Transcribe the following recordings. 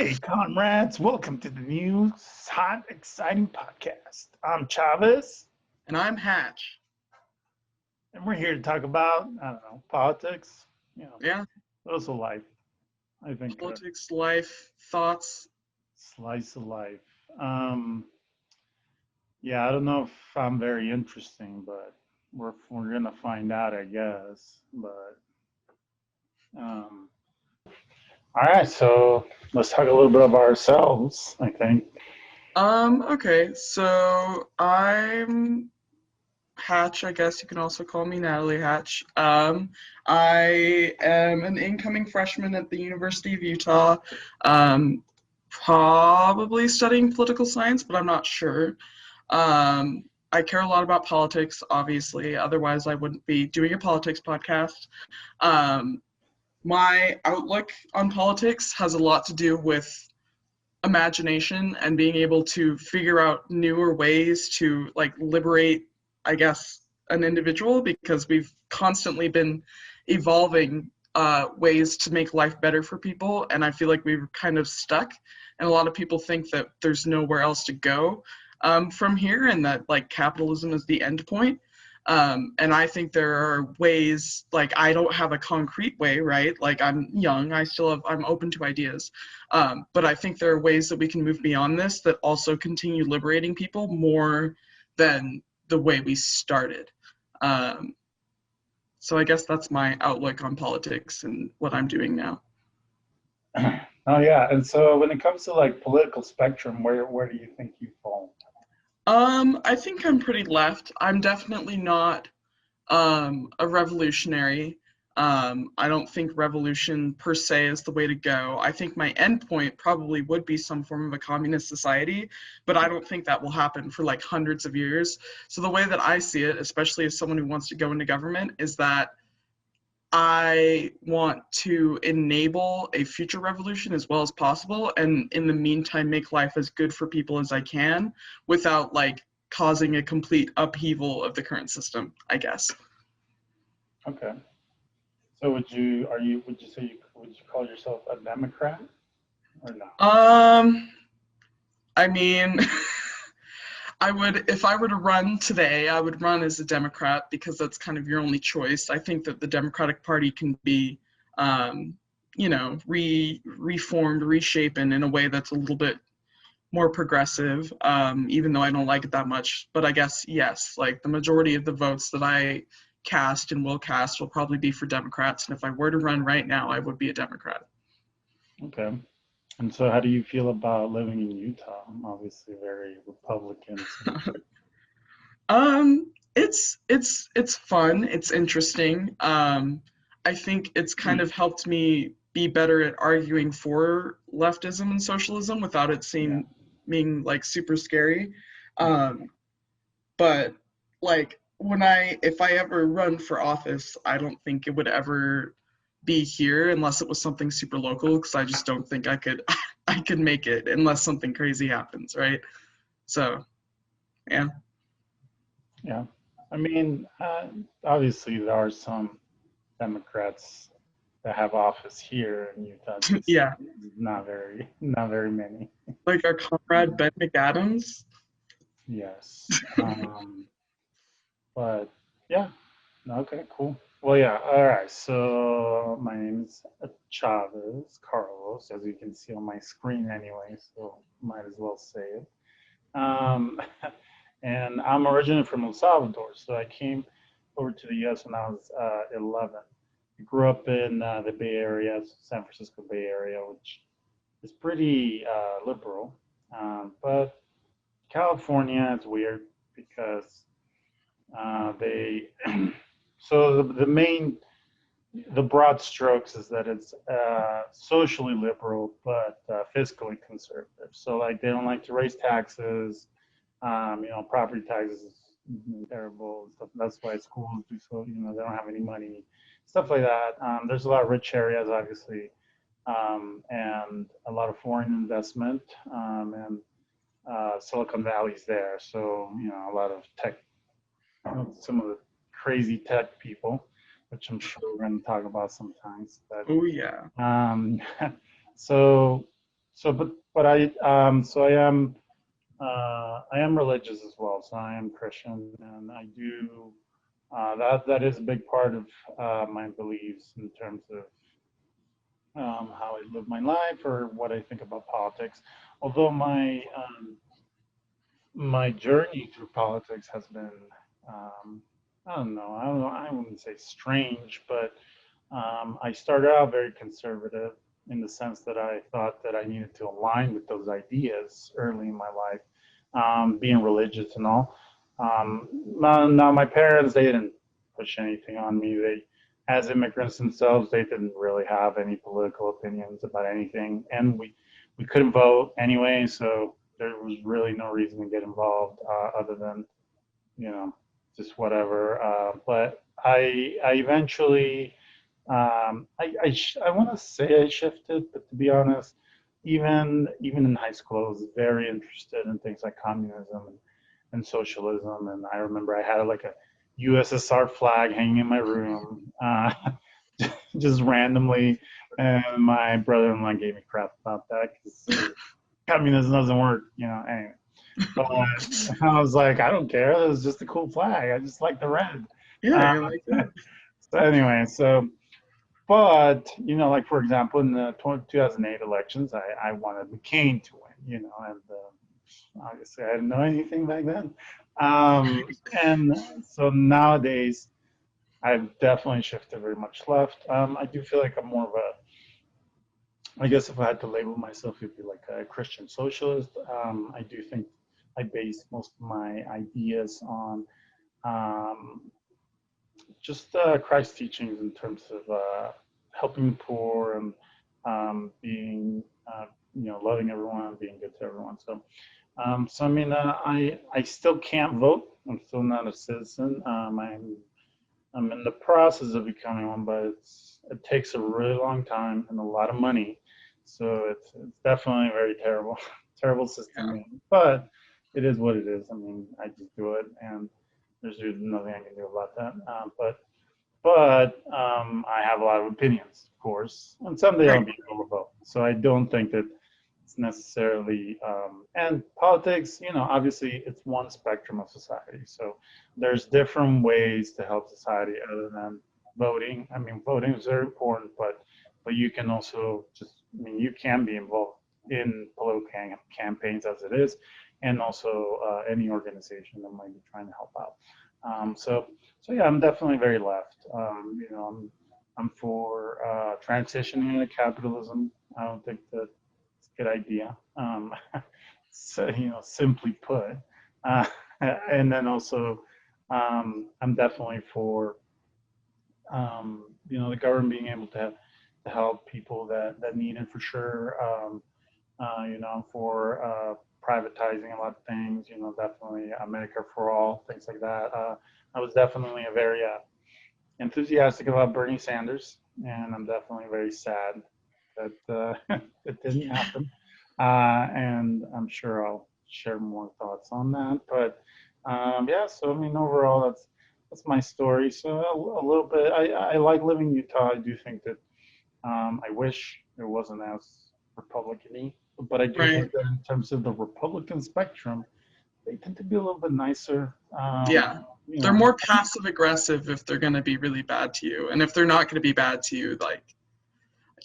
Hey, comrades, welcome to the new hot, exciting podcast. I'm Chavez, And I'm Hatch. and we're here to talk about, politics, you know, Yeah, also life. I think a politics, life, thoughts. slice of life. Um, yeah, I don't know if I'm very interesting, but we're gonna find out, I guess. But um, all right, so let's talk a little bit about ourselves. I think. Okay, so I'm Hatch, I guess you can also call me Natalie Hatch. I am an incoming freshman at the University of Utah, um, probably studying political science, but I'm not sure. I care a lot about politics, obviously, otherwise, I wouldn't be doing a politics podcast. Um, my outlook on politics has a lot to do with imagination and being able to figure out newer ways to like liberate, I guess, an individual, because we've constantly been evolving ways to make life better for people, and I feel like we were kind of stuck, and a lot of people think that there's nowhere else to go from here, and that like capitalism is the end point. And I think there are ways, like I don't have a concrete way, right? Like I'm young, I'm open to ideas. But I think there are ways that we can move beyond this that also continue liberating people more than the way we started. Um, so I guess that's my outlook on politics and what I'm doing now. Oh yeah, and so when it comes to like political spectrum, where do you think you fall? I think I'm pretty left. I'm definitely not a revolutionary. I don't think revolution per se is the way to go. I think my endpoint probably would be some form of a communist society, but I don't think that will happen for like hundreds of years. So the way that I see it, especially as someone who wants to go into government, is that I want to enable a future revolution as well as possible, and in the meantime, make life as good for people as I can without like causing a complete upheaval of the current system, I guess. Okay. So would you say would you call yourself a Democrat or no? Um, I mean, I would, if I were to run today, I would run as a Democrat because that's kind of your only choice. I think that the Democratic Party can be, um, reformed, reshapen in a way that's a little bit more progressive, even though I don't like it that much. But I guess, yes, like the majority of the votes that I cast and will cast will probably be for Democrats. And if I were to run right now, I would be a Democrat. Okay. And so how do you feel about living in Utah? Obviously very Republican centric. It's fun. It's interesting. I think it's kind of helped me be better at arguing for leftism and socialism without it Yeah. being like super scary. Yeah. Um, but like if I ever run for office, I don't think it would ever be here unless it was something super local, because I just don't think I could I could make it unless something crazy happens, right? So yeah. Yeah. I mean, obviously there are some Democrats that have office here in Utah, just Yeah. not very many. Like our comrade Ben McAdams. Yes. But yeah, okay, cool. Well, yeah, all right. So my name is Chavez Carlos, as you can see on my screen anyway, so might as well say it. Um, and I'm originally from El Salvador, so I came over to the U.S. when I was 11. I grew up in the Bay Area, San Francisco Bay Area, which is pretty liberal. But California is weird because they so the broad strokes is that it's socially liberal but fiscally conservative. So like they don't like to raise taxes. Property taxes is terrible stuff. That's why schools do so. They don't have any money, stuff like that. There's a lot of rich areas, obviously, and a lot of foreign investment, and Silicon Valley's there. So a lot of tech, some of the crazy tech people, which I'm sure we're going to talk about sometimes. But Oh yeah. um, so but I am religious as well. So I am Christian, and I do that is a big part of my beliefs in terms of how I live my life or what I think about politics. Although my journey through politics has been, um, I don't know, I wouldn't say strange, but I started out very conservative in the sense that I thought that I needed to align with those ideas early in my life, being religious and all. Now my parents, they didn't push anything on me. As immigrants themselves, they didn't really have any political opinions about anything, and we couldn't vote anyway, so there was really no reason to get involved other than you know just whatever. But I eventually I want to say I shifted, but to be honest, even in high school, I was very interested in things like communism and socialism. And I remember I had like a USSR flag hanging in my room, just randomly. And my brother-in-law gave me crap about that because communism doesn't work, Anyway, but I was like, I don't care. It was just a cool flag. I just like the red. Yeah, Uh, you're like that. so anyway, but like for example, in the 2008 elections, I wanted McCain to win, and obviously I didn't know anything back then. And so nowadays, I've definitely shifted very much left. I do feel like I'm more of I guess if I had to label myself, it'd be like a Christian socialist. I do think I base most of my ideas on um, just Christ's teachings in terms of helping the poor and being, loving everyone and being good to everyone. So I mean, I still can't vote. I'm still not a citizen. I'm in the process of becoming one, but it takes a really long time and a lot of money. So it's definitely a very terrible, terrible Yeah. system. But it is what it is. I mean, I just do it, and there's really nothing I can do about that. But I have a lot of opinions, of course, and someday I'll Right. be able to vote. So I don't think that it's necessarily and politics. Obviously, it's one spectrum of society. So there's different ways to help society other than voting. I mean, voting is very important, but you can also just. I mean, you can be involved in political campaigns as it is, and also any organization that might be trying to help out. So yeah, I'm definitely very left. I'm for transitioning into capitalism. I don't think that it's a good idea. So simply put, uh, and then also, I'm definitely for the government being able to help people that need it for sure. For privatizing a lot of things, definitely Medicare for all, things like that. I was definitely a very enthusiastic about Bernie Sanders, and I'm definitely very sad that it didn't happen. And I'm sure I'll share more thoughts on that. But yeah, so I mean, overall, that's my story. So a little bit, I like living in Utah. I do think that I wish it wasn't as Republican-y, but I do Right. think that in terms of the Republican spectrum, they tend to be a little bit nicer. Yeah. You They're know, more passive aggressive if they're going to be really bad to you. And if they're not going to be bad to you, like,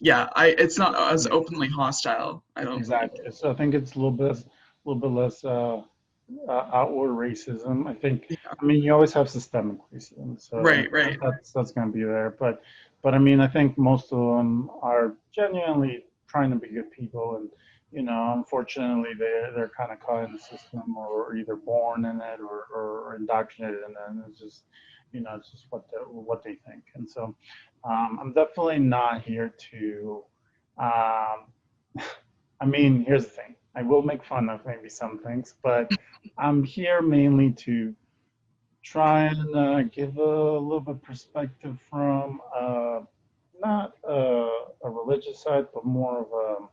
yeah, it's not as yeah, openly hostile, I don't think. exactly. So I think it's a little bit less outward racism. I think. Yeah. I mean, you always have systemic racism, so Right, right. that's going to be there. But I mean, I think most of them are genuinely trying to be good people, and unfortunately, they're kind of caught in the system, or either born in it, or indoctrinated in it. And it's just what they think. And so, I'm definitely not here to. Um, I mean, here's the thing. I will make fun of maybe some things, but I'm here mainly to try and give a little bit perspective from not a religious side, but more of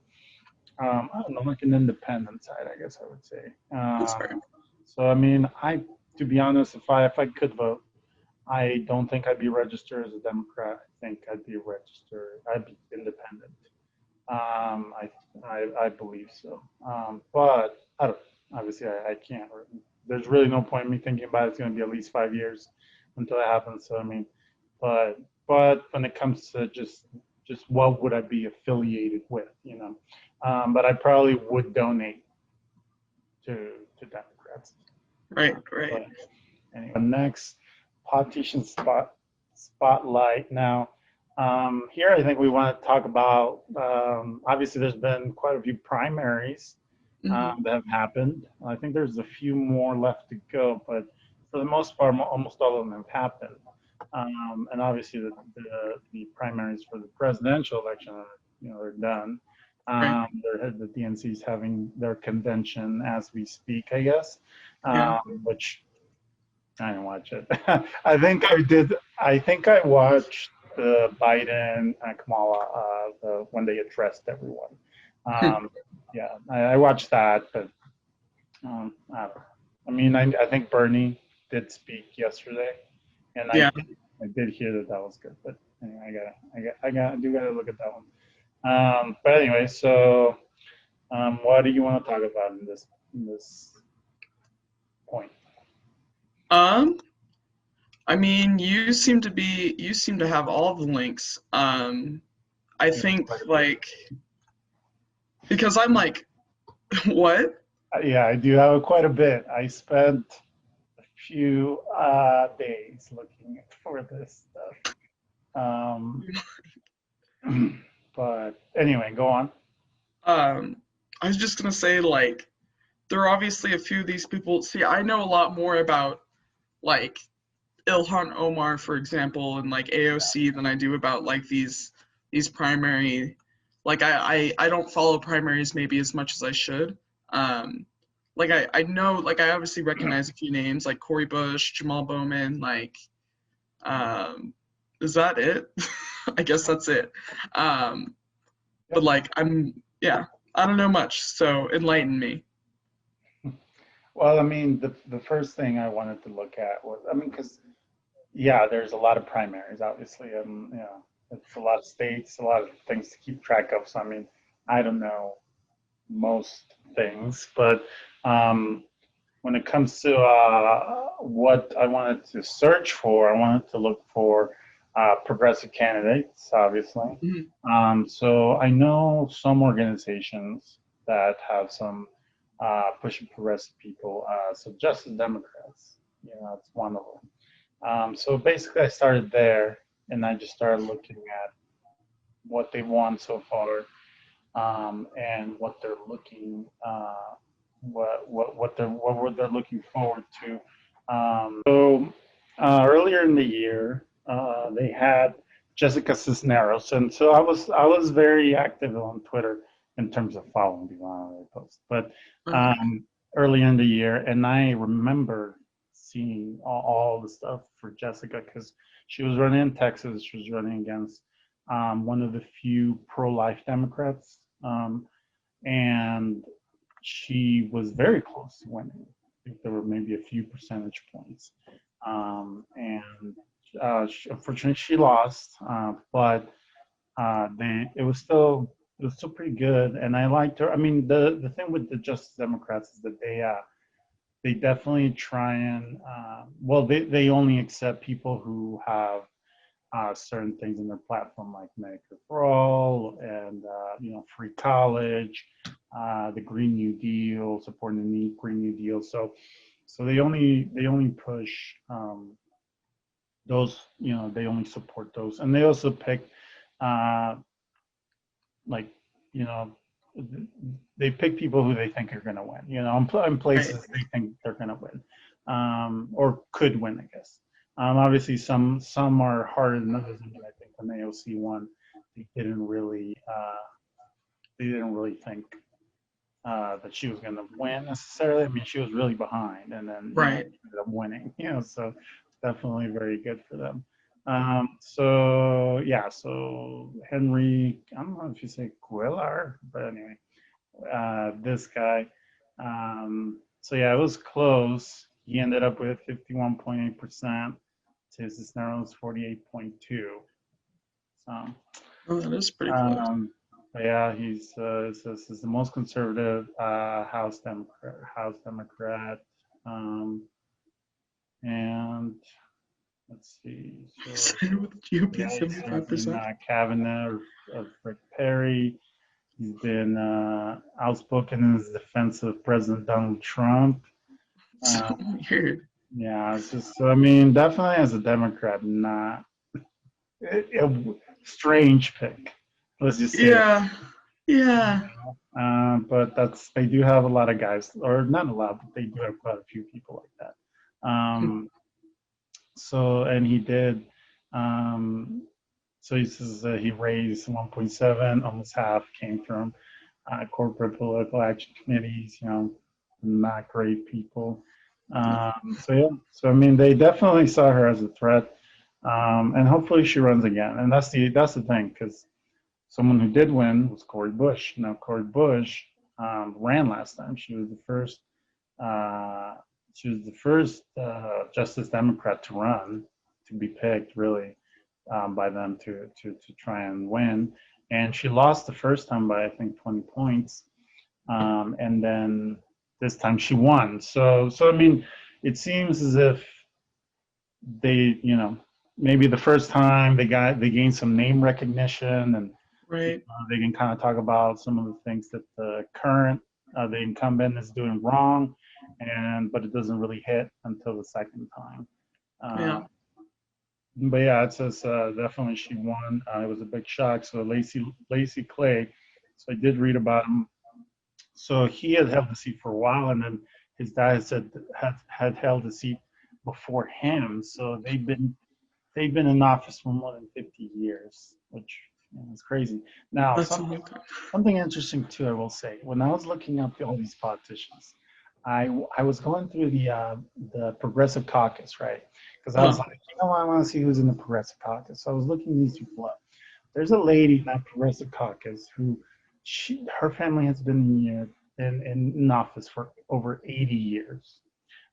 I don't know, like an independent side, I guess I would say. That's fair. So I mean, to be honest, if I could vote, I don't think I'd be registered as a Democrat. I think I'd be independent. I believe so. But I don't, obviously I can't. There's really no point in me thinking about it. It's going to be at least 5 years until it happens. So I mean, but when it comes to just what would I be affiliated with, you know? But I probably would donate to Democrats. Right, right. But anyway, next politician spotlight. Now, here I think we want to talk about. Obviously, there's been quite a few primaries Hmm. that have happened. I think there's a few more left to go, but for the most part, almost all of them have happened. And obviously, the primaries for the presidential election are, are done. Right. The DNC is having their convention as we speak, I guess, Yeah. which I didn't watch it. I think I did. I think I watched the Biden and Kamala when they addressed everyone. Um, yeah, I watched that, but I don't know. I mean, I think Bernie did speak yesterday, and Yeah. I did hear that that was good. But anyway, I do gotta look at that one. But anyway, so what do you want to talk about in this point? Um, I mean, you seem to have all the links. I Yeah, think quite a bit. like because I'm like, what? Yeah, I do have quite a bit. I spent a few days looking for this stuff. Um, but anyway, go on. Um, I was just gonna say like there are obviously a few of these people. See, I know a lot more about like Ilhan Omar, for example, and like AOC than I do about like these primary. Like I don't follow primaries maybe as much as I should. Um, like I know like I obviously recognize a few names like Cory Bush, Jamal Bowman. Like um, is that it? I guess that's it. Um, but Yep. like yeah, I don't know much. So enlighten me. Well, I mean, the first thing I wanted to look at was, I mean, because yeah, there's a lot of primaries, obviously, and it's a lot of states, a lot of things to keep track of. So I mean, I don't know most things, but um, when it comes to what I wanted to search for, I wanted to look for progressive candidates, obviously. Mhm. So I know some organizations that have some pushing progressive people. So Justice Democrats, it's one of them. So basically, I started there, and I just started looking at what they won so far, and what they're looking what were they looking forward to. Earlier in the year, they had Jessica Cisneros, and so I was very active on Twitter in terms of following the online posts. But Okay. um, earlier in the year, and I remember seeing all the stuff for Jessica because she was running in Texas. She was running against one of the few pro-life Democrats, and she was very close to winning. I think there were maybe a few percentage points, and unfortunately she lost. But it was still pretty good, and I liked her. I mean, the thing with the Justice Democrats is that they definitely try and well, they only accept people who have certain things in their platform like Medicare for All and free college, the Green New Deal, supporting the Green New Deal. So they only push those. They only support those, and they also pick uh, like you know they pick people who they think are going to win. In Right. places they think they're going to win, or could win, I guess. Obviously, some are harder than others. I mean, I think when AOC won, they didn't really they didn't really think that she was going to win necessarily. I mean, she was really behind, and then Right. ended up winning. So definitely very good for them. So yeah, so Henry, I don't know if you say Cuellar, but anyway, this guy. So yeah, it was close. He ended up with 51.8%. Cisneros 48.2. So Oh, that is pretty close. um, Yeah, this is the most conservative House Democrat, um, and let's see. So Sided with the GOP yeah, he served in 75%. cabinet of Rick Perry. He's been outspoken in his defense of President Donald Trump. So Uh, weird. yeah, it's just so I mean, definitely as a Democrat, not a strange pick. Let's just say that. Yeah. Yeah. But they do have a lot of guys, or not a lot, but they do have quite a few people like that. So and he did. Um, so he says he raised 1.7, almost half came from corporate political action committees. Not great people. So yeah, so I mean, they definitely saw her as a threat, and hopefully she runs again. And that's the thing, because someone who did win was Cori Bush. Now, Cori Bush ran last time. Uh, she was the first Justice Democrat to run, to be picked, really, by them to try and win. And she lost the first time by, I think, 20 points. And then this time she won. So I mean, it seems as if maybe the first time they gained some name recognition, and Right. they can kind of talk about some of the things that the incumbent is doing wrong, but it doesn't really hit until the second time. Uh, Yeah. but yeah, it says definitely she won. It was a big shock. So Lacy Clay. So I did read about him. So he had held the seat for a while, and then his dad had held the seat before him. So they've been in office for more than 50 years, which is crazy. Now, That's a long time. something interesting too, I will say. When I was looking up all these politicians, I was going through the Progressive Caucus, right? Because I was Uh, like, I want to see who's in the Progressive Caucus. So I was looking these people up. There's a lady in that Progressive Caucus who her family has been in office for over 80 years.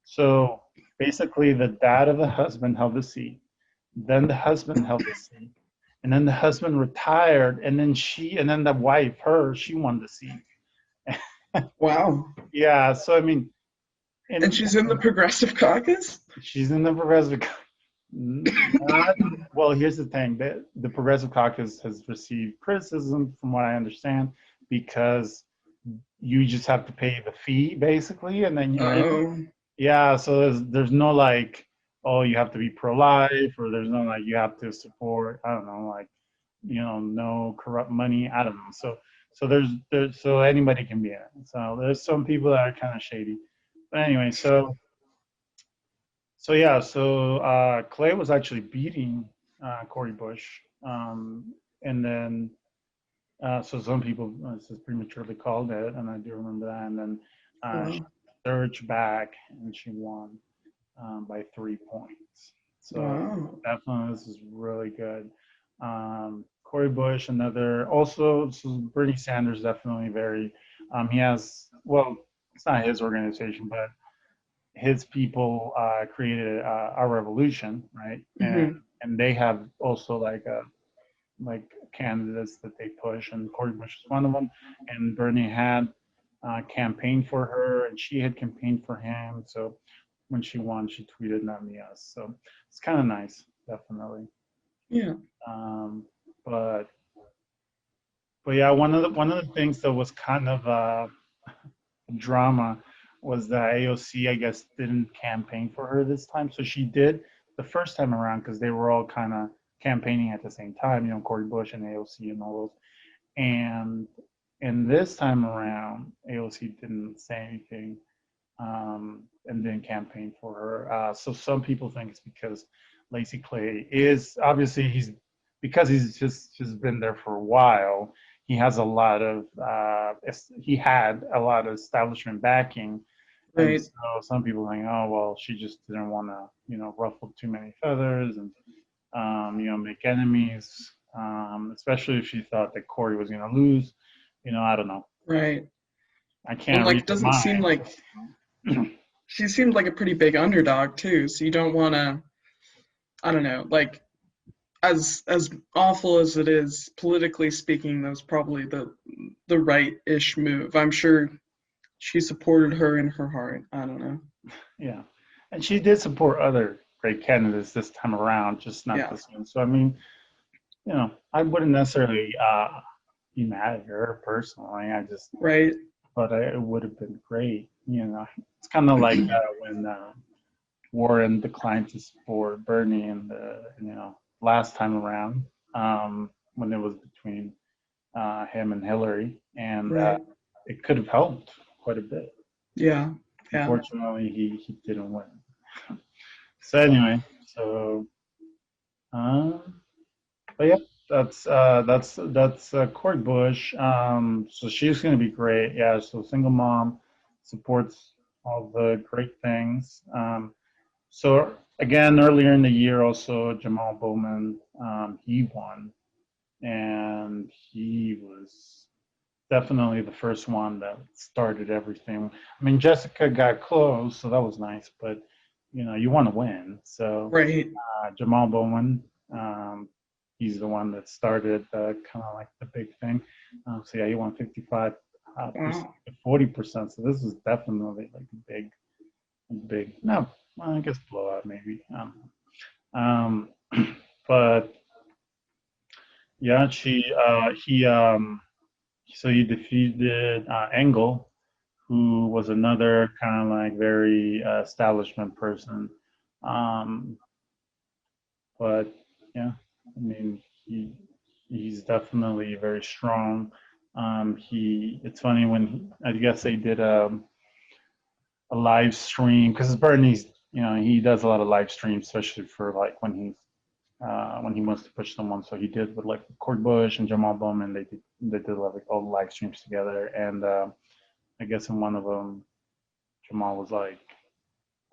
So basically, the dad of the husband held the seat, then the husband held the seat, and then the husband retired, and then the wife, she won the seat. wow. Yeah, so I mean, And and she's in the Progressive Caucus? she's in the Progressive. Not, well, here's the thing: the Progressive Caucus has received criticism, from what I understand, because you just have to pay the fee basically, and then you're in. Oh, Yeah, so there's no like, oh, you have to be pro-life, or there's no like you have to support, I don't know, like, no corrupt money. I don't know. So so anybody can be in it. So there's some people that are kind of shady. But anyway, so yeah, so Clay was actually beating Cori Bush, and then so some people just prematurely called it, and I do remember that. And then she wow. surged back and she won by 3 points. So Wow. definitely, this is really good. Cori Bush, also, so Bernie Sanders, definitely very. He has, well, it's not his organization, but his people created our revolution, right? And Hmm. they have also like candidates that they push, and Cori Bush is one of them. And Bernie had campaigned for her, and she had campaigned for him. So when she won, she tweeted "Not me, us." So it's kind of nice, definitely. Yeah. Um, but yeah, one of the things that was kind of drama was that AOC, I guess, didn't campaign for her this time. So she did the first time around, because they were all kind of campaigning at the same time, Cori Bush and AOC and all those. And this time around, AOC didn't say anything, and didn't campaign for her. So some people think it's because Lacy Clay is obviously because he's just been there for a while. He has a lot of he had a lot of establishment backing, and Right. so some people think, oh well, she just didn't want to ruffle too many feathers and make enemies, especially if she thought that Cori was going to lose. I don't know. Right. I And can't like read it her doesn't seem like mind. she seemed like a pretty big underdog too, so you don't want to, I don't know, like as awful as it is politically speaking, that was probably the right-ish move. I'm sure she supported her in her heart. I don't know. Yeah, and she did support other great candidates this time around, just not Yeah, this one. So I mean, I wouldn't necessarily be mad at her personally. I just, right. but it would have been great. It's kind of like when Warren declined to support Bernie in the last time around, when it was between him and Hillary, and Right. it could have helped quite a bit. Yeah. Yeah. Unfortunately, he didn't win. So anyway, so um, but yeah, that's Cory Bush. So she's gonna be great. Yeah, so single mom supports all the great things. So again, earlier in the year, also Jamal Bowman, he won, and he was definitely the first one that started everything. I mean, Jessica got close, so that was nice, but you want to win. So Right. Jamal Bowman, he's the one that started kind of like the big thing. So yeah, he won 55% Wow. to 40%. So this is definitely like a big. No, well, I guess blowout maybe. But yeah, he defeated Engel, who was another kind of like very establishment person. Um, but yeah, I mean, he's definitely very strong. It's funny when I guess they did a live stream because Bernie's, he does a lot of live streams, especially for like when he wants to push someone. So he did with like Cory Bush and Jamal Bowman. They did like all the live streams together, and I guess in one of them, Jamal was like,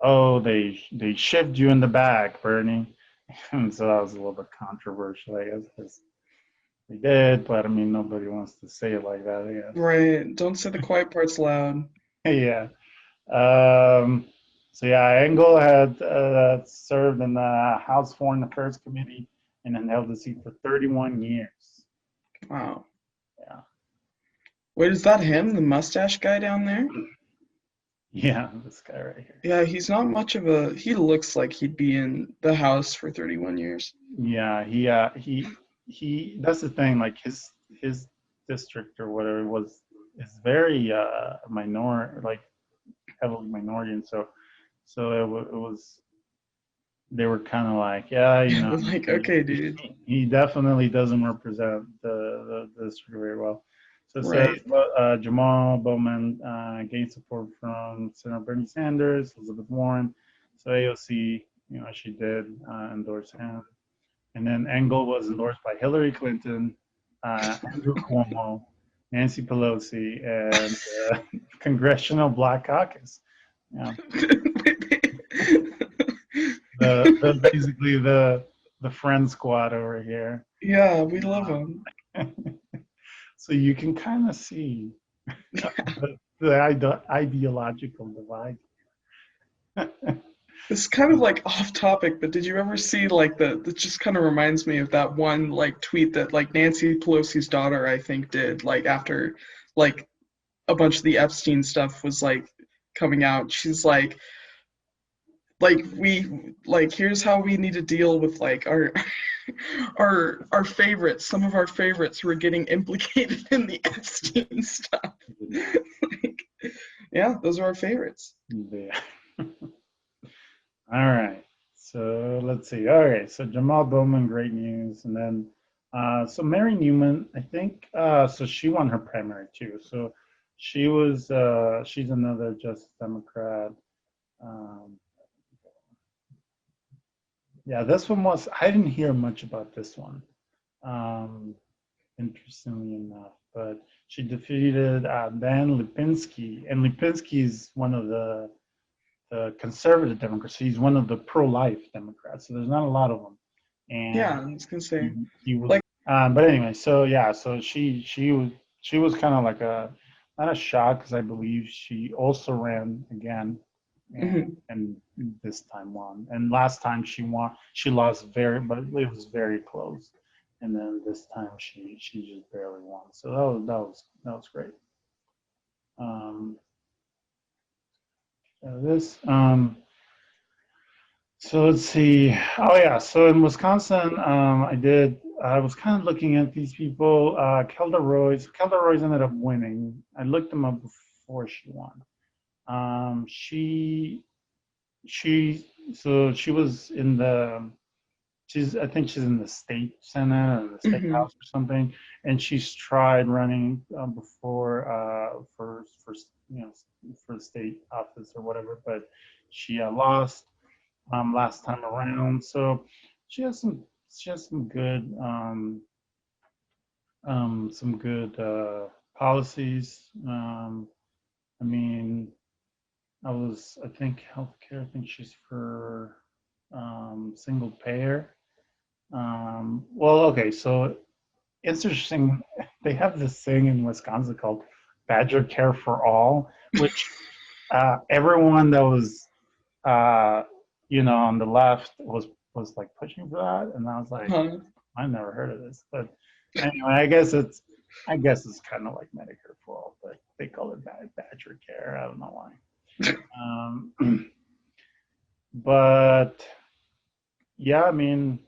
"Oh, they shoved you in the back, Bernie," and so that was a little bit controversial, I guess, because they did. But I mean, nobody wants to say it like that, I guess. Right. Don't say the quiet parts loud. Yeah. Um, so yeah, Engel had served in the House Foreign Affairs Committee and then held the seat for 31 years. Wow. Yeah. Wait, is that him, the mustache guy down there? Yeah, this guy right here. Yeah, he's not much of a. He looks like he'd be in the house for 31 years. Yeah, he that's the thing, like his district or whatever is very like heavily minority, and so it was they were kind of like, yeah, Like, he, okay, he, dude. he definitely doesn't represent the district very well. So it says Right. Jamal Bowman gained support from Senator Bernie Sanders, Elizabeth Warren. So AOC, she did endorse him. And then Engel was endorsed by Hillary Clinton, Andrew Cuomo, Nancy Pelosi, and Congressional Black Caucus. Yeah, the basically the friend squad over here. Yeah, we love him. So you can kind of see the ideological divide. This is kind of like off topic, but did you ever see like that just kind of reminds me of that one like tweet that like Nancy Pelosi's daughter I think did like after like a bunch of the Epstein stuff was like coming out. She's like we like here's how we need to deal with like our our favorites, some of our favorites who are getting implicated in the Epstein stuff. Like, yeah, those are our favorites. Yeah. All right. So let's see. All right. So Jamal Bowman, great news. And then, so Mary Newman, I think, so she won her primary too. So she's another Justice Democrat. Um, yeah, this one I didn't hear much about this one, um, interestingly enough, but she defeated Dan Lipinski. And Lipinski is one of the conservative Democrats. He's one of the pro-life Democrats. So there's not a lot of them, and Yeah, I was gonna say he was. like But anyway, so yeah, so she was kind of like a not a shock because I believe she also ran again and this time won. And last time she won, she lost but it was very close. And then this time she just barely won. So that was great. Um, this So let's see. Oh yeah. So in Wisconsin, I was kind of looking at these people. Kelda Royce. Kelda Royce ended up winning. I looked them up before she won. Um, she she she was in the I think she's in the state senate or the state Hmm. house or something, and she's tried running before for you know for the state office or whatever, but she lost last time around. So she has some she has some good policies. I mean, I think healthcare. I think she's for single payer. Well, okay, so it's interesting. They have this thing in Wisconsin called Badger Care for All, which everyone that was uh, on the left was like pushing for that, and I was like, Huh. I never heard of this. But anyway, I guess it's kind of like Medicare for all, but they call it Badger Care. I don't know why. But yeah, I mean,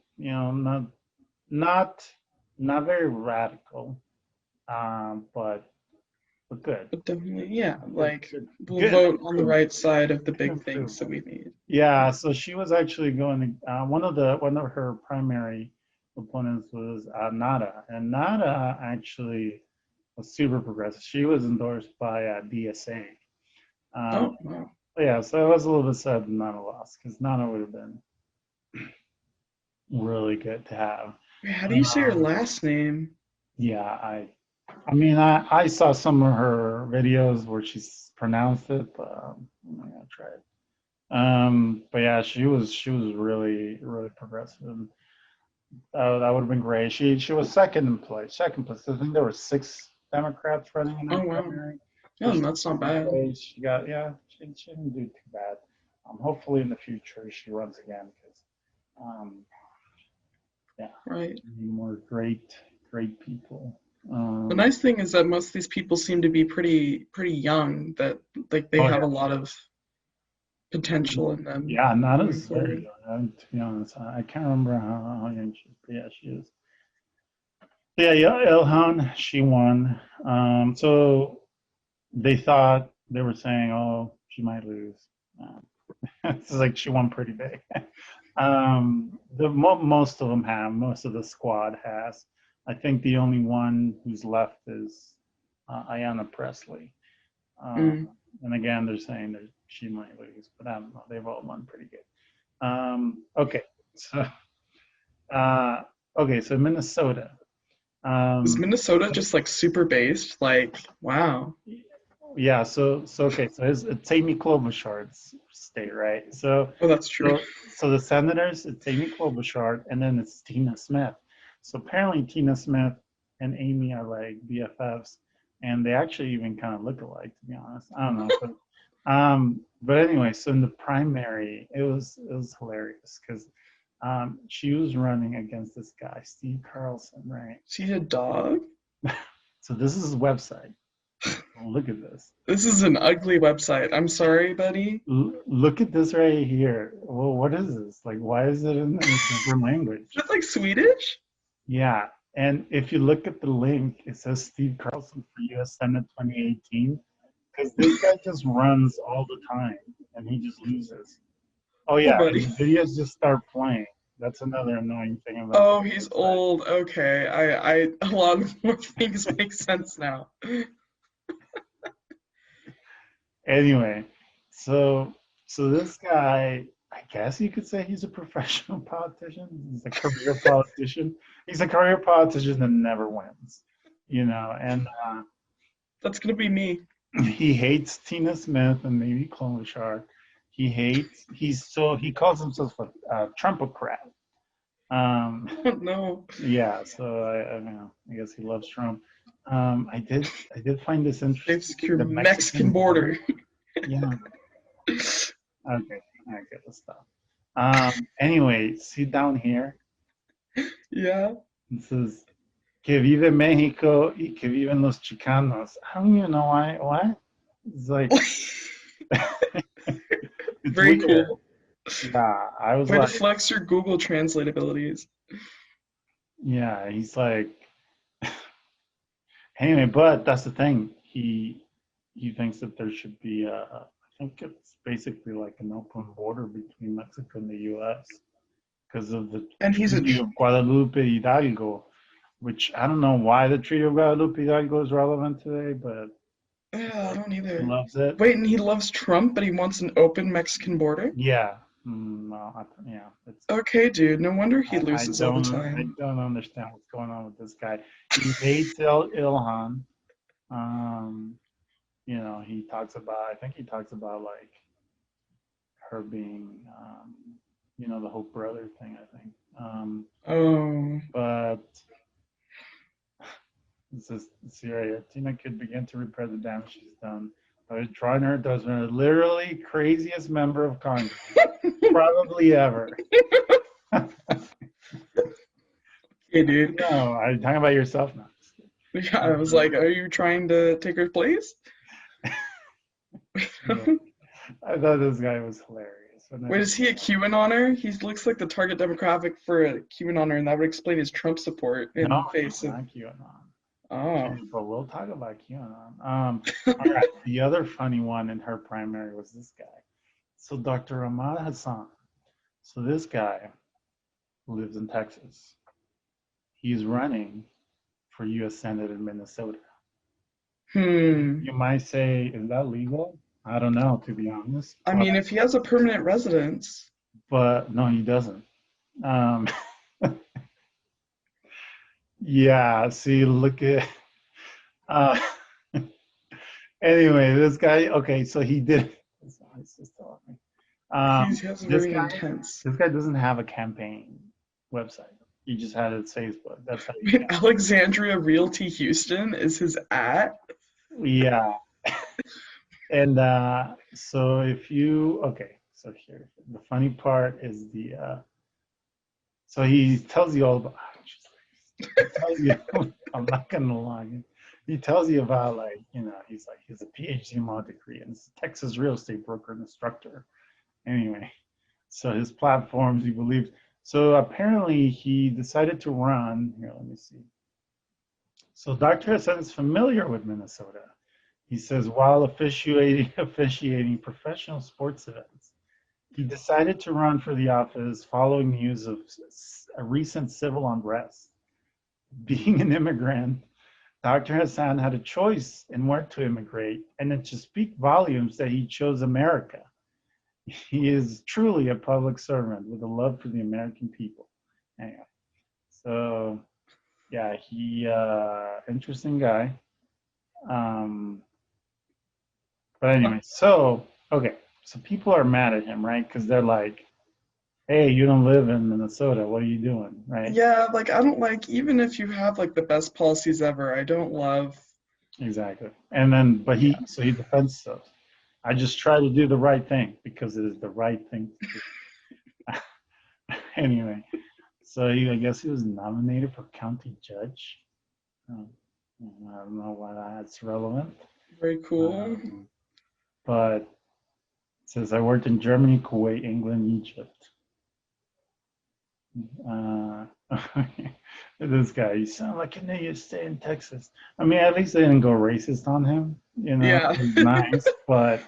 not not very radical, but good, But definitely, yeah, good, like good, we'll good vote on the improvement. right side of the Good big things that improvement. we need. Yeah, so she was actually going to one of her primary opponents was Nada, and Nada actually was super progressive. She was endorsed by DSA. Um, Oh, wow. yeah, so it was a little bit sad that Nada lost because Nada would have been really good to have. Wait, how do you say your Um, last name? yeah, I mean, I saw some of her videos where she's pronounced it, but I'm not gonna try it. But yeah, she was really really progressive. That would have been great. She was second in place. Second place. I think there were six Democrats running in Oh, that wow. primary. So Oh, she that's not second bad. place. She got yeah. She didn't do too bad. Hopefully in the future she runs again because um, yeah, Right. we need more great people. The Um, nice thing is that most of these people seem to be pretty young, that like they oh have a yeah, lot of potential in them yeah. moving Nana's very forward. young. To be honest, I can't remember how young she is, but yeah, she is. Yeah, Ilhan, she won. So they thought they were saying, "Oh, she might lose." Um, it's like she won pretty big. Most of them have. Most of the squad has. I think the only one who's left is Ayanna Presley. Uh, Mm. and again, they're saying that she might lose, but I don't know. They've all won pretty good. Okay, so uh, so Minnesota. Is Um, Minnesota just like super based? Like, wow. Yeah, so okay, so it's Amy Klobuchar's state, right? So Oh, that's true. so the senators, it's Amy Klobuchar, and then it's Tina Smith. So apparently Tina Smith and Amy are like BFFs, and they actually even kind of look alike, to be honest. I don't know, but anyway, so in the primary, it was hilarious because she was running against this guy, Steve Carlson, right? She's a dog? So this is his website. Look at this. This is an ugly website. I'm sorry, buddy. Look at this right here. Well, what is this? Like, why is it in a different Is language? that like Swedish? Yeah, and if you look at the link, it says Steve Carlson for U.S. Senate 2018 because this guy just runs all the time and he just loses. Oh Oh, yeah, and buddy. the videos just start playing. That's another annoying thing about Oh, this he's website. old. Okay. A lot of more things make sense now. Anyway, so this guy, I guess you could say he's a professional politician. He's a career politician. He's a career politician that never wins, and That's gonna be me. he hates Tina Smith and maybe Klobuchar. He calls himself a Trumpocrat. Um, Oh no. yeah, so I guess he loves Trump. I did find this They've interesting. secured The Mexican Mexican border. border. Yeah, Okay, okay, let's stop. Anyway, see down here. Yeah. This is que vive México y que viven los Chicanos. I don't even know why. What? It's like it's Very weird. cool. Yeah, I was Way to like, flex your Google Translate abilities. yeah, he's like, anyway, but that's the thing. He thinks that there should be I think it's basically like an open border between Mexico and the U.S. because of the And he's a Treaty of Guadalupe Hidalgo, which I don't know why the Treaty of Guadalupe Hidalgo is relevant today, but yeah, I don't he either. loves it. Wait, and he loves Trump, but he wants an open Mexican border? Yeah, well, yeah, it's Okay, dude. No wonder he loses all the I time. don't understand what's going on with this guy. He hates Ilhan. Um, he talks about. I think he talks about like her being, the whole brother thing. I think. Oh. But this is Syria. Tina could begin to repair the damage she's done. By drawing her does one of the literally craziest member of Congress probably ever. Hey, dude. No, I'm talking about yourself now. Yeah, I was like, are you trying to take her place? Yeah. I thought this guy was hilarious. Wait, is he a QAnoner? He looks like the target demographic for a QAnoner, and that would explain his Trump support No, in face he's of. not QAnon. Oh. Okay, but we'll talk about QAnon. All right. The other funny one in her primary was this guy. So Dr. Ahmad Hassan. So this guy lives in Texas. He's running for U.S. Senate in Minnesota. Hmm. You might say, is that legal? I don't know, to be honest. I mean, if he has a permanent residence. But no, he doesn't. Um, yeah. See, look at. Uh, anyway, this guy. Okay, so he did. It's just telling me. He has a This very guy. intense. This guy doesn't have a campaign website. He just had it Facebook. That's how you Wait, get. Alexandria Realty Houston is his at? Yeah. And so if you okay, so here the funny part is so he tells you all about. He tells you. I'm not gonna lie. He tells you about like he's like he's a PhD in law degree and he's a Texas real estate broker and instructor. Anyway, so his platforms he believes. So apparently he decided to run. Here, let me see. So Dr. Hassan is familiar with Minnesota. He says while officiating professional sports events, he decided to run for the office following news of a recent civil unrest. Being an immigrant, Dr. Hassan had a choice in where to immigrate, and it should speak volumes that he chose America. He is truly a public servant with a love for the American people. Anyway, so yeah, he interesting guy. Um, but anyway, so okay, so people are mad at him, right? Because they're like, "Hey, you don't live in Minnesota. What are you doing?" Right? Yeah, like I don't like, even if you have like the best policies ever, I don't love. Exactly. And then, but Yeah. he defends stuff. I just try to do the right thing because it is the right thing to do. Anyway, so I guess he was nominated for county judge. Um, I don't know why that's relevant. Very cool. Um, but it says I worked in Germany, Kuwait, England, Egypt. Uh, this guy, you sound like you knew you stay in Texas. I mean, at least they didn't go racist on him. Yeah. It was nice, but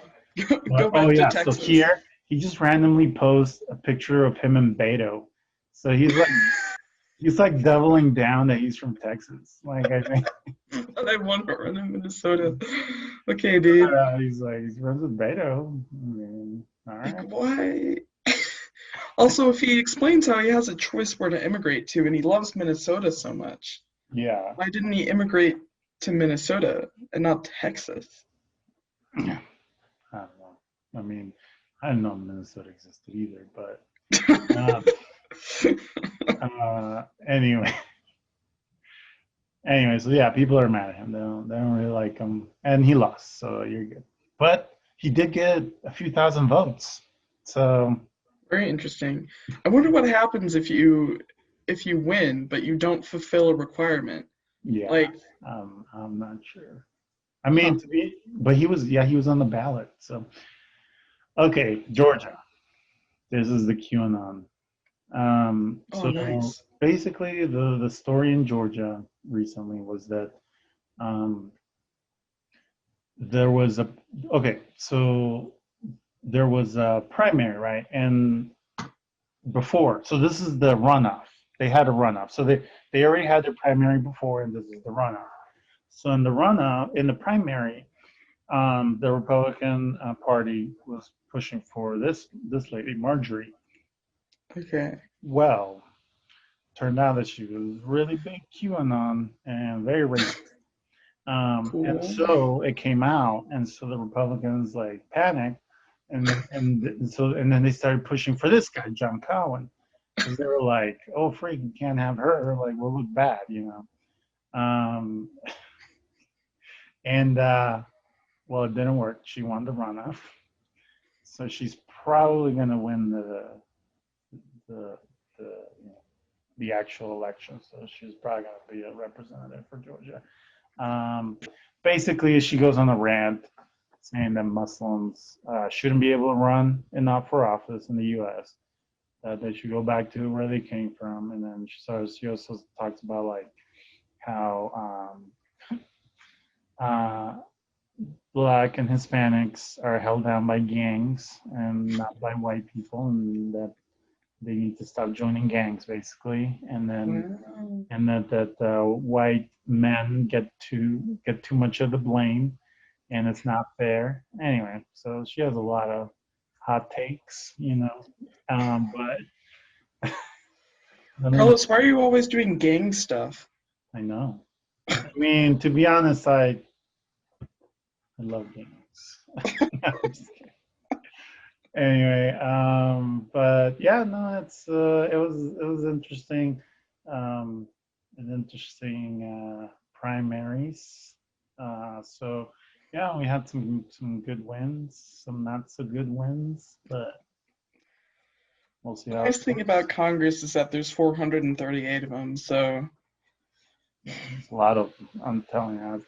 Go oh back to yeah, so Texas. here he just randomly posts a picture of him and Beto. So he's like doubling down that he's from Texas. Like I think And I want to run in Minnesota. Okay, dude. he's like he's friends with Beto. I mean, all Like, right. why? Also, if he explains how he has a choice where to immigrate to and he loves Minnesota so much, Yeah. why didn't he immigrate to Minnesota and not Texas? I don't know. I mean, I didn't know Minnesota existed either, but uh, anyway. Anyway, so yeah, people are mad at him. They don't really like him, and he lost, so you're good. But he did get a few thousand votes. So Very interesting. I wonder what happens if you win but you don't fulfill a requirement. yeah, Like, I'm not sure. I huh. mean, but he was on the ballot. So okay, Georgia. This is the QAnon. Oh, So nice. basically, the story in Georgia recently was that um, there was a okay. So there was a primary, right? And before, so this is the runoff. They had a runoff. So they already had their primary before, and this is the runoff. So in the runoff, in the primary, the Republican Party was pushing for this lady, Marjorie. Okay. Well, turned out that she was really big QAnon and very racist. And Cool. so it came out, and so the Republicans like panicked, and then they started pushing for this guy, John Cowan, because they were like, "Oh, freak, you can't have her. Like, we'll look bad, you know." Um, and well, it didn't work. She won the runoff, so she's probably going to win the the you know, the actual election. So she's probably going to be a representative for Georgia. Um, Basically, she goes on a rant saying that Muslims shouldn't be able to run and not for office in the U.S. That they should go back to where they came from, and then she also talks about like how uh, Black and Hispanics are held down by gangs and not by white people, and that they need to stop joining gangs, basically, Wow. and that white men get too much of the blame, and it's not fair. Anyway, so she has a lot of hot takes, you know. But I mean, Carlos, why are you always doing gang stuff? I know. I mean, to be honest, I love games. Anyway, but yeah, no, it was interesting. An interesting primaries. So yeah, we had some good wins, some not so good wins, but we'll see The how it nice thing goes. about Congress is that there's 438 of them, so Yeah, there's a lot of I'm telling you,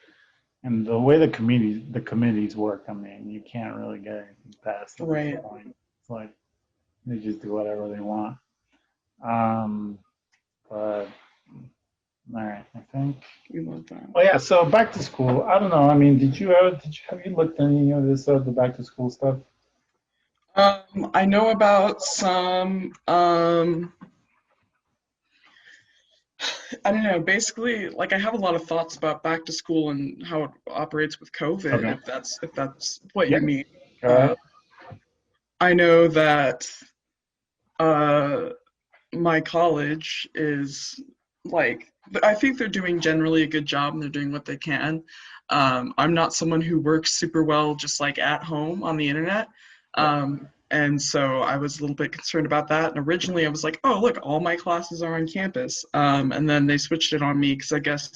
and the way the committees work, I mean, you can't really get anything passed at this right. point. It's like they just do whatever they want. Um, but all right, I think. We love that. Oh yeah, so back to school. I don't know. I mean, did you have you looked at any of this the back to school stuff? I know about some, I don't know, basically, like I have a lot of thoughts about back to school and how it operates with COVID, Okay. if that's what Yeah. you mean. Go Uh, ahead. I know that uh, my college is like, I think they're doing generally a good job and they're doing what they can. I'm not someone who works super well just like at home on the internet. Yeah. And so I was a little bit concerned about that. And originally I was like, oh, look, all my classes are on campus. And then they switched it on me because I guess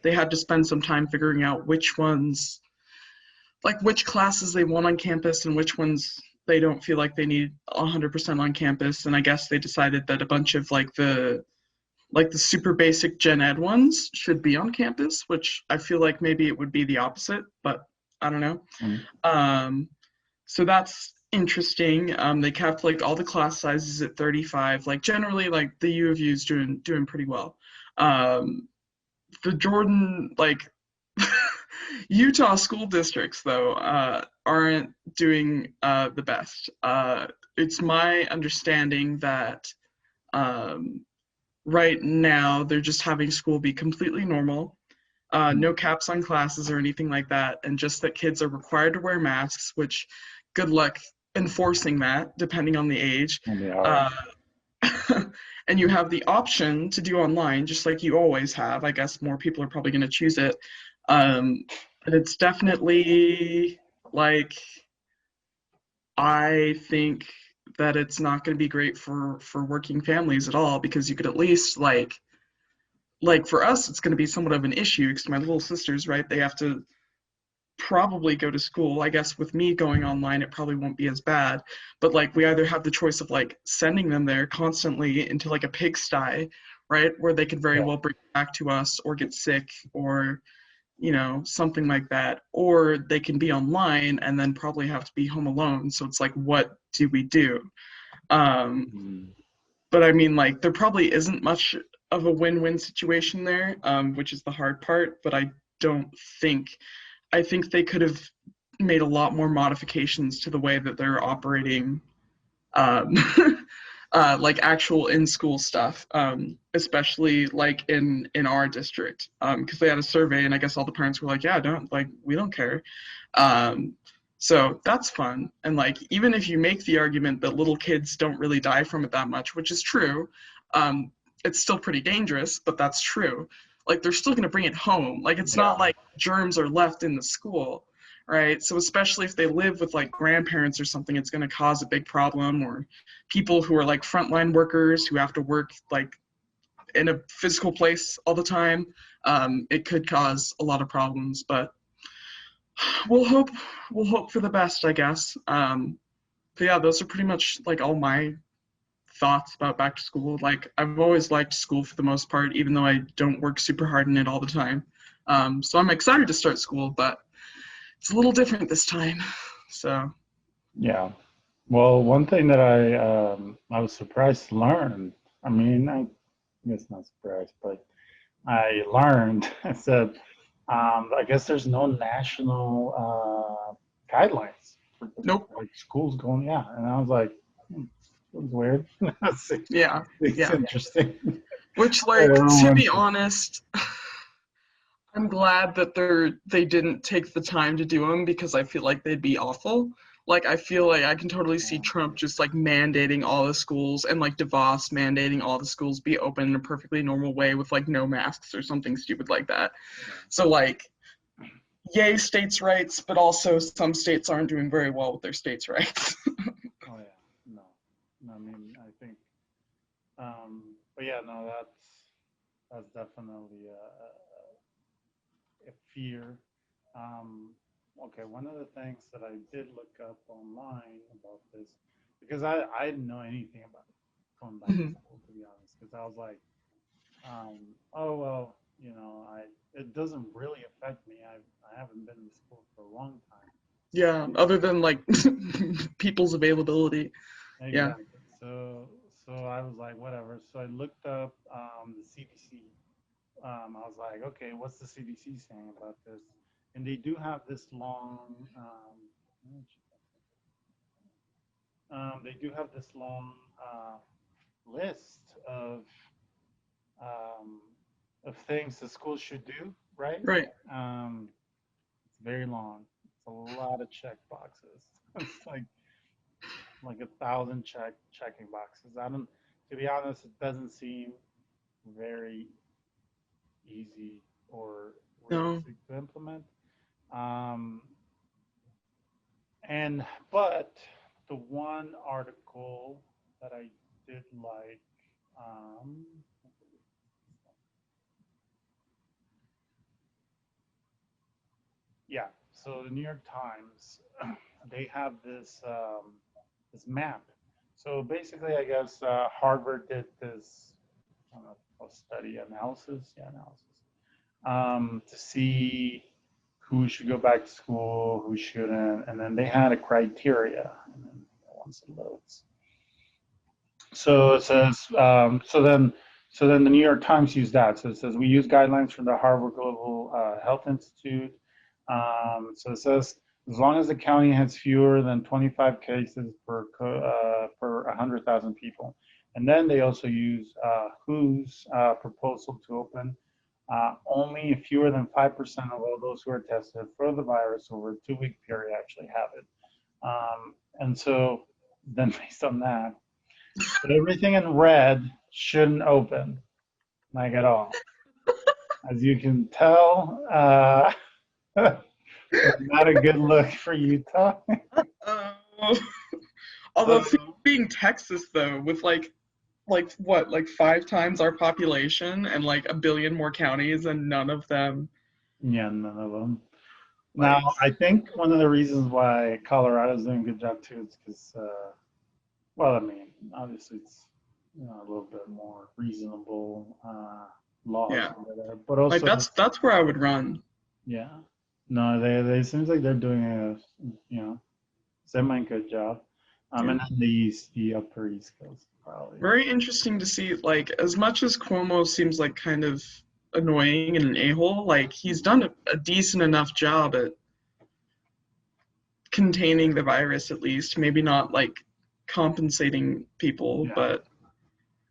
they had to spend some time figuring out which ones, like which classes they want on campus and which ones they don't feel like they need 100% on campus. And I guess they decided that a bunch of like the super basic gen ed ones should be on campus, which I feel like maybe it would be the opposite, but I don't know. Mm. Um, so that's interesting. They kept like all the class sizes at 35. Like generally, like the U of U is doing pretty well. Um, the Jordan like Utah school districts though aren't doing the best. It's my understanding that um, right now they're just having school be completely normal, no caps on classes or anything like that, and just that kids are required to wear masks, which good luck enforcing that depending on the age. And they are. Uh, and you have the option to do online, just like you always have. I guess more people are probably going to choose it. But it's definitely like, I think that it's not going to be great for working families at all because you could at least like for us it's going to be somewhat of an issue because my little sisters, right, they have to probably go to school. I guess with me going online, it probably won't be as bad. But like we either have the choice of like sending them there constantly into like a pigsty, right, where they could very Yeah. well bring it back to us or get sick or something like that, or they can be online and then probably have to be home alone. So it's like, what do we do? Um, Mhm. but I mean, like, there probably isn't much of a win-win situation there, which is the hard part. But don't think, I think they could have made a lot more modifications to the way that they're operating, um, like actual in-school stuff, especially like in our district, because they had a survey, and I guess all the parents were like, "Yeah, don't like, we don't care." Um, so that's fun, and like even if you make the argument that little kids don't really die from it that much, which is true, um, it's still pretty dangerous, but that's true. Like they're still going to bring it home. Like it's Yeah. not like germs are left in the school, right? So especially if they live with like grandparents or something, it's going to cause a big problem, or people who are like frontline workers who have to work like in a physical place all the time. It could cause a lot of problems, but we'll hope we'll hope for the best, I guess. But yeah, those are pretty much like all my thoughts about back to school. Like I've always liked school for the most part, even though I don't work super hard in it all the time. So I'm excited to start school, but it's a little different this time. So Yeah. Well, one thing that I was surprised to learn. I mean, I guess not surprised, but I learned. I said, I guess there's no national guidelines for nope. like schools going. Yeah, and I was like, that was weird. Yeah. It's Yeah. interesting. Which, That like, to everyone. be honest, I'm glad that they didn't take the time to do them because I feel like they'd be awful. Like I feel like I can totally see Trump just like mandating all the schools and like DeVos mandating all the schools be open in a perfectly normal way with like no masks or something stupid like that. So like yay states' rights, but also some states aren't doing very well with their states' rights. Oh yeah, no, no. I mean, I think, but yeah, no, that's definitely a fear. Um, okay, one of the things that I did look up online about this, because I didn't know anything about going back to Mhm. school, to be honest, because I was like, oh well, I it doesn't really affect me. I haven't been in school for a long time. Yeah, other than like people's availability. Yeah. Exactly. So I was like, whatever. So I looked up the CDC. I was like, okay, what's the CDC saying about this? And they do have this long, they do have this long list um, of things the schools should do, right? Right. Um, it's very long. It's a lot of check boxes. It's like 1,000 checking boxes. I don't. To be honest, it doesn't seem very easy or No. realistic to implement. Um, and but the one article that I did like, um, yeah. So the New York Times, they have this map. So basically, I guess Harvard did this, I don't know, a study analysis, yeah, analysis, to see who should go back to school, who shouldn't, and then they had a criteria. And then once it loads, so it says, so then the New York Times used that. So it says we use guidelines from the Harvard Global Health Institute. So it says as long as the county has fewer than 25 cases per 100,000 people, and then they also use WHO's proposal to open only fewer than 5% of all those who are tested for the virus over a 2-week period actually have it. And so then based on that, but everything in red shouldn't open, like at all. As you can tell, not a good look for Utah. Uh, So although being Texas though, with like what, like 5 times our population and like a billion more counties, and none of them. yeah, none of them. Now, Like, I think one of the reasons why Colorado's doing a good job too is because, well, I mean, obviously it's a little bit more reasonable laws yeah, over there, but like also, that's where I would run. yeah, no, they seems like they're doing a semi good job. Yeah. And then the Upper East Coast probably. Very interesting to see, like, as much as Cuomo seems like kind of annoying and an a-hole, like, he's done a decent enough job at containing the virus, at least. Maybe not, like, compensating people, Yeah. but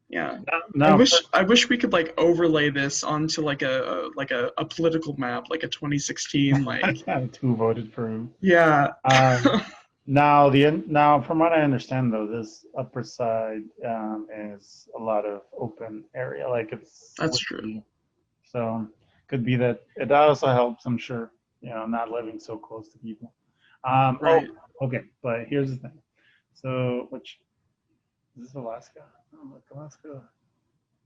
yeah. I Now, wish I wish we could, like, overlay this onto, like, a political map, like a 2016, like, who voted for who? yeah. Um, now, from what I understand, though, this upper side is a lot of open area, like it's That's true. woody, so could be that it also helps. I'm sure, not living so close to people. Oh, Right. okay, but here's the thing. So, which is this Alaska? Oh, look, Alaska.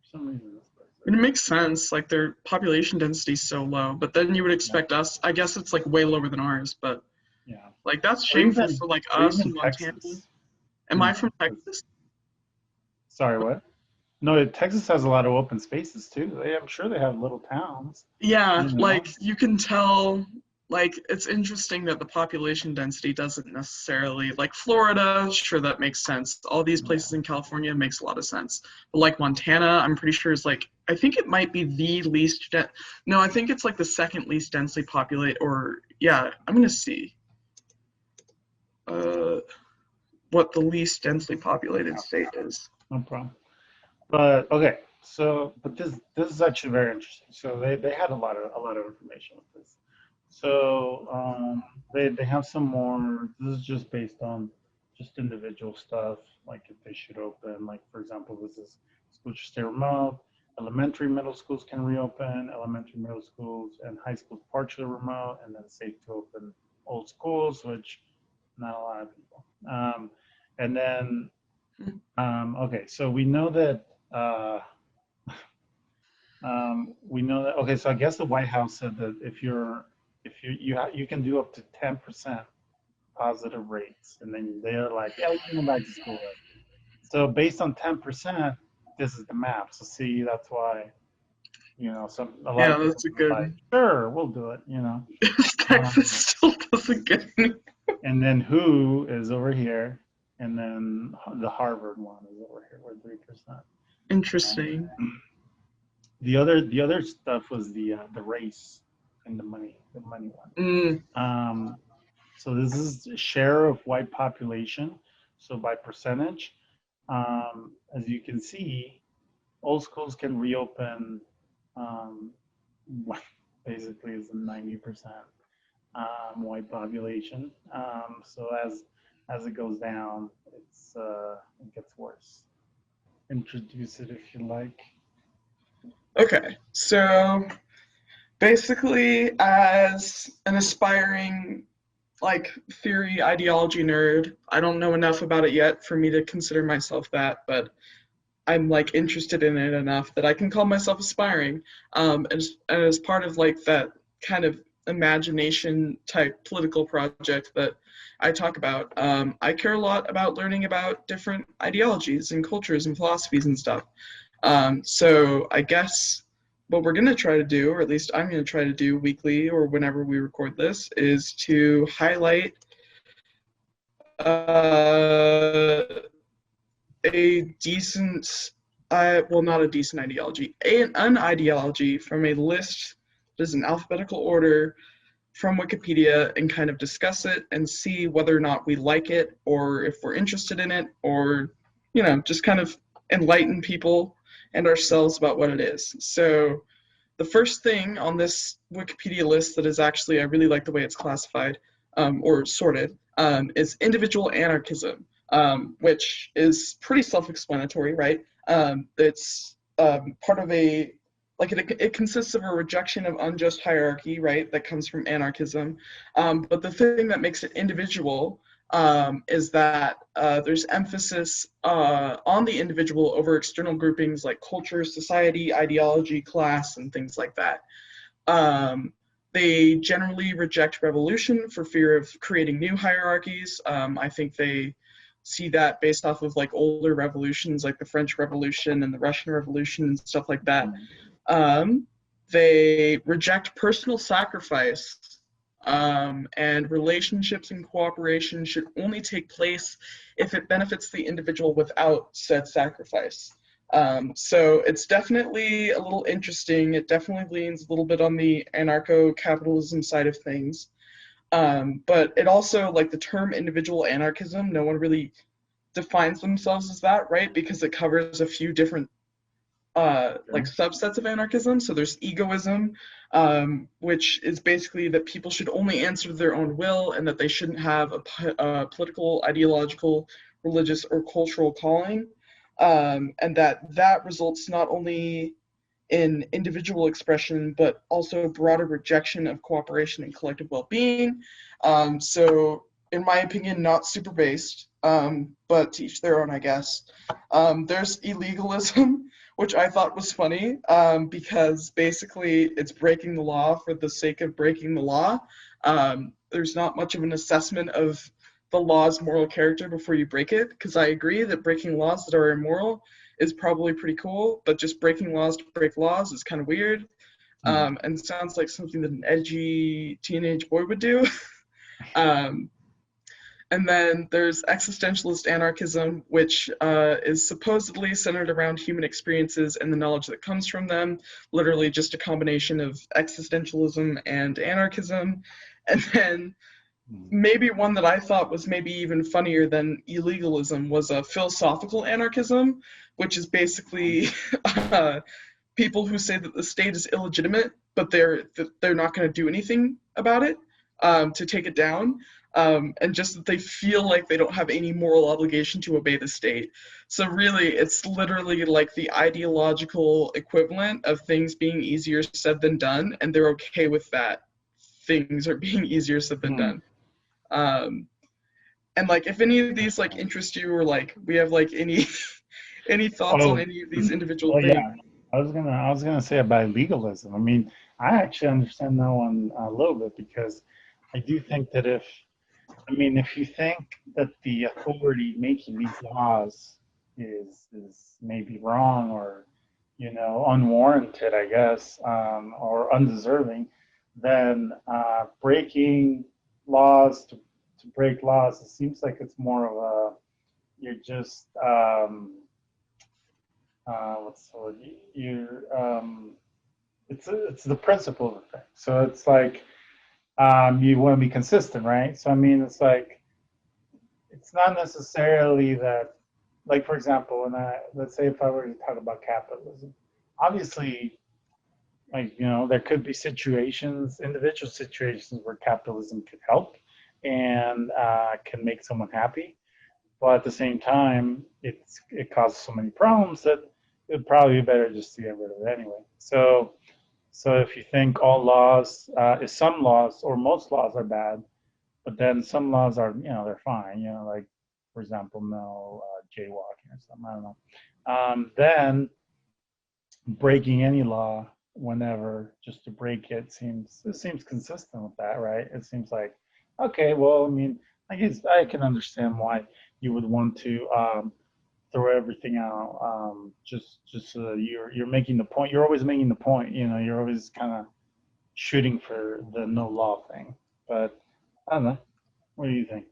For some reason, this place. And it makes sense, like their population density is so low, but then you would Yeah, expect us, I guess it's like way lower than ours, but yeah, like that's or shameful even for like or us even in Montana. Texas. Am I from Texas. Texas? Sorry, what? No, Texas has a lot of open spaces too. I'm sure they have little towns. Yeah, You like know, you can tell, like it's interesting that the population density doesn't necessarily, like Florida, sure that makes sense. All these yeah, places in California makes a lot of sense. But like Montana, I'm pretty sure is like, I think it might be the least, no, I think it's like the second least densely populated, or yeah, I'm gonna see uh, what the least densely populated state is. no problem. But okay, but this is actually very interesting. So they had a lot of information with this. So they have some more. This is just based on just individual stuff, like if they should open. Like for example, this is schools should stay remote. Elementary, middle schools can reopen. Elementary, middle schools, and high schools partially remote, and then safe to open old schools, which not a lot of people. And then okay, so uh, we know that. Okay, so I guess the White House said that if you can do up to 10% positive rates, and then they're like, yeah, we can go back to school. Right? So based on 10%, this is the map. So see, that's why a lot Yeah, of people that's a are like, good. sure, we'll do it. Texas Um, still doesn't get any. and then who is over here, and then the Harvard one is over here with 3%. Interesting. The other stuff was the race and the money one. Mm, So this is share of white population. So by percentage, as you can see, all schools can reopen. Um, basically, is a 90% white population. So as it goes down, it gets worse. Introduce it if you like. okay, so basically, as an aspiring like theory ideology nerd, I don't know enough about it yet for me to consider myself that, but I'm like interested in it enough that I can call myself aspiring. And as part of like that kind of imagination type political project that I talk about, I care a lot about learning about different ideologies and cultures and philosophies and stuff. So I guess what we're going to try to do, or at least I'm going to try to do weekly or whenever we record this, is to highlight uh, a decent, well, not a decent ideology, an ideology from a list that is in alphabetical order from Wikipedia and kind of discuss it and see whether or not we like it or if we're interested in it or, just kind of enlighten people and ourselves about what it is. So the first thing on this Wikipedia list that is actually, I really like the way it's classified or sorted, is individual anarchism, which is pretty self-explanatory, right? It's part of like it consists of a rejection of unjust hierarchy, right? That comes from anarchism. But the thing that makes it individual is that there's emphasis on the individual over external groupings like culture, society, ideology, class, and things like that. Um, They generally reject revolution for fear of creating new hierarchies. I think they see that based off of like older revolutions, like the French Revolution and the Russian Revolution and stuff like that. Um, they reject personal sacrifice, and relationships and cooperation should only take place if it benefits the individual without said sacrifice. So it's definitely a little interesting. It definitely leans a little bit on the anarcho-capitalism side of things. But it also, like the term individual anarchism, no one really defines themselves as that, right? Because it covers a few different like subsets of anarchism. So there's egoism, which is basically that people should only answer to their own will and that they shouldn't have a political, ideological, religious, or cultural calling. And that results not only in individual expression, but also broader rejection of cooperation and collective well-being. So in my opinion, not super based, but to each their own, I guess. There's illegalism, which I thought was funny, because basically it's breaking the law for the sake of breaking the law. There's not much of an assessment of the law's moral character before you break it, because I agree that breaking laws that are immoral is probably pretty cool, but just breaking laws to break laws is kind of weird, and sounds like something that an edgy teenage boy would do. And then there's existentialist anarchism, which is supposedly centered around human experiences and the knowledge that comes from them, literally just a combination of existentialism and anarchism. And then maybe one that I thought was maybe even funnier than illegalism was a philosophical anarchism, which is basically people who say that the state is illegitimate, but they're not going to do anything about it to take it down. And just that they feel like they don't have any moral obligation to obey the state. So really, it's literally like the ideological equivalent of things being easier said than done, and they're okay with that. Things are being easier said than done. And like, if any of these like interest you, or like we have like any any thoughts on any of these individual things? Yeah, I was gonna say about legalism. I mean, I actually understand that one a little bit, because I do think that if you think that the authority making these laws is maybe wrong, or unwarranted, I guess, or undeserving, then breaking laws to break laws, it seems like it's more of a, you're just what's the word? It's the principle of the thing. So it's like, you want to be consistent, right? So I mean, it's like, it's not necessarily that, like, for example, let's say if I were to talk about capitalism, obviously, like, there could be situations, individual situations, where capitalism could help and can make someone happy, but at the same time, it causes so many problems that it would probably be better just to get rid of it anyway. So if you think all laws, if some laws or most laws are bad, but then some laws are, they're fine, like, for example, no jaywalking or something, I don't know. Then breaking any law whenever, just to break it, seems consistent with that, right? It seems like, okay, well, I mean, I guess I can understand why you would want to throw everything out, just so that you're making the point. You're always making the point. You're always kind of shooting for the no law thing. But I don't know. What do you think?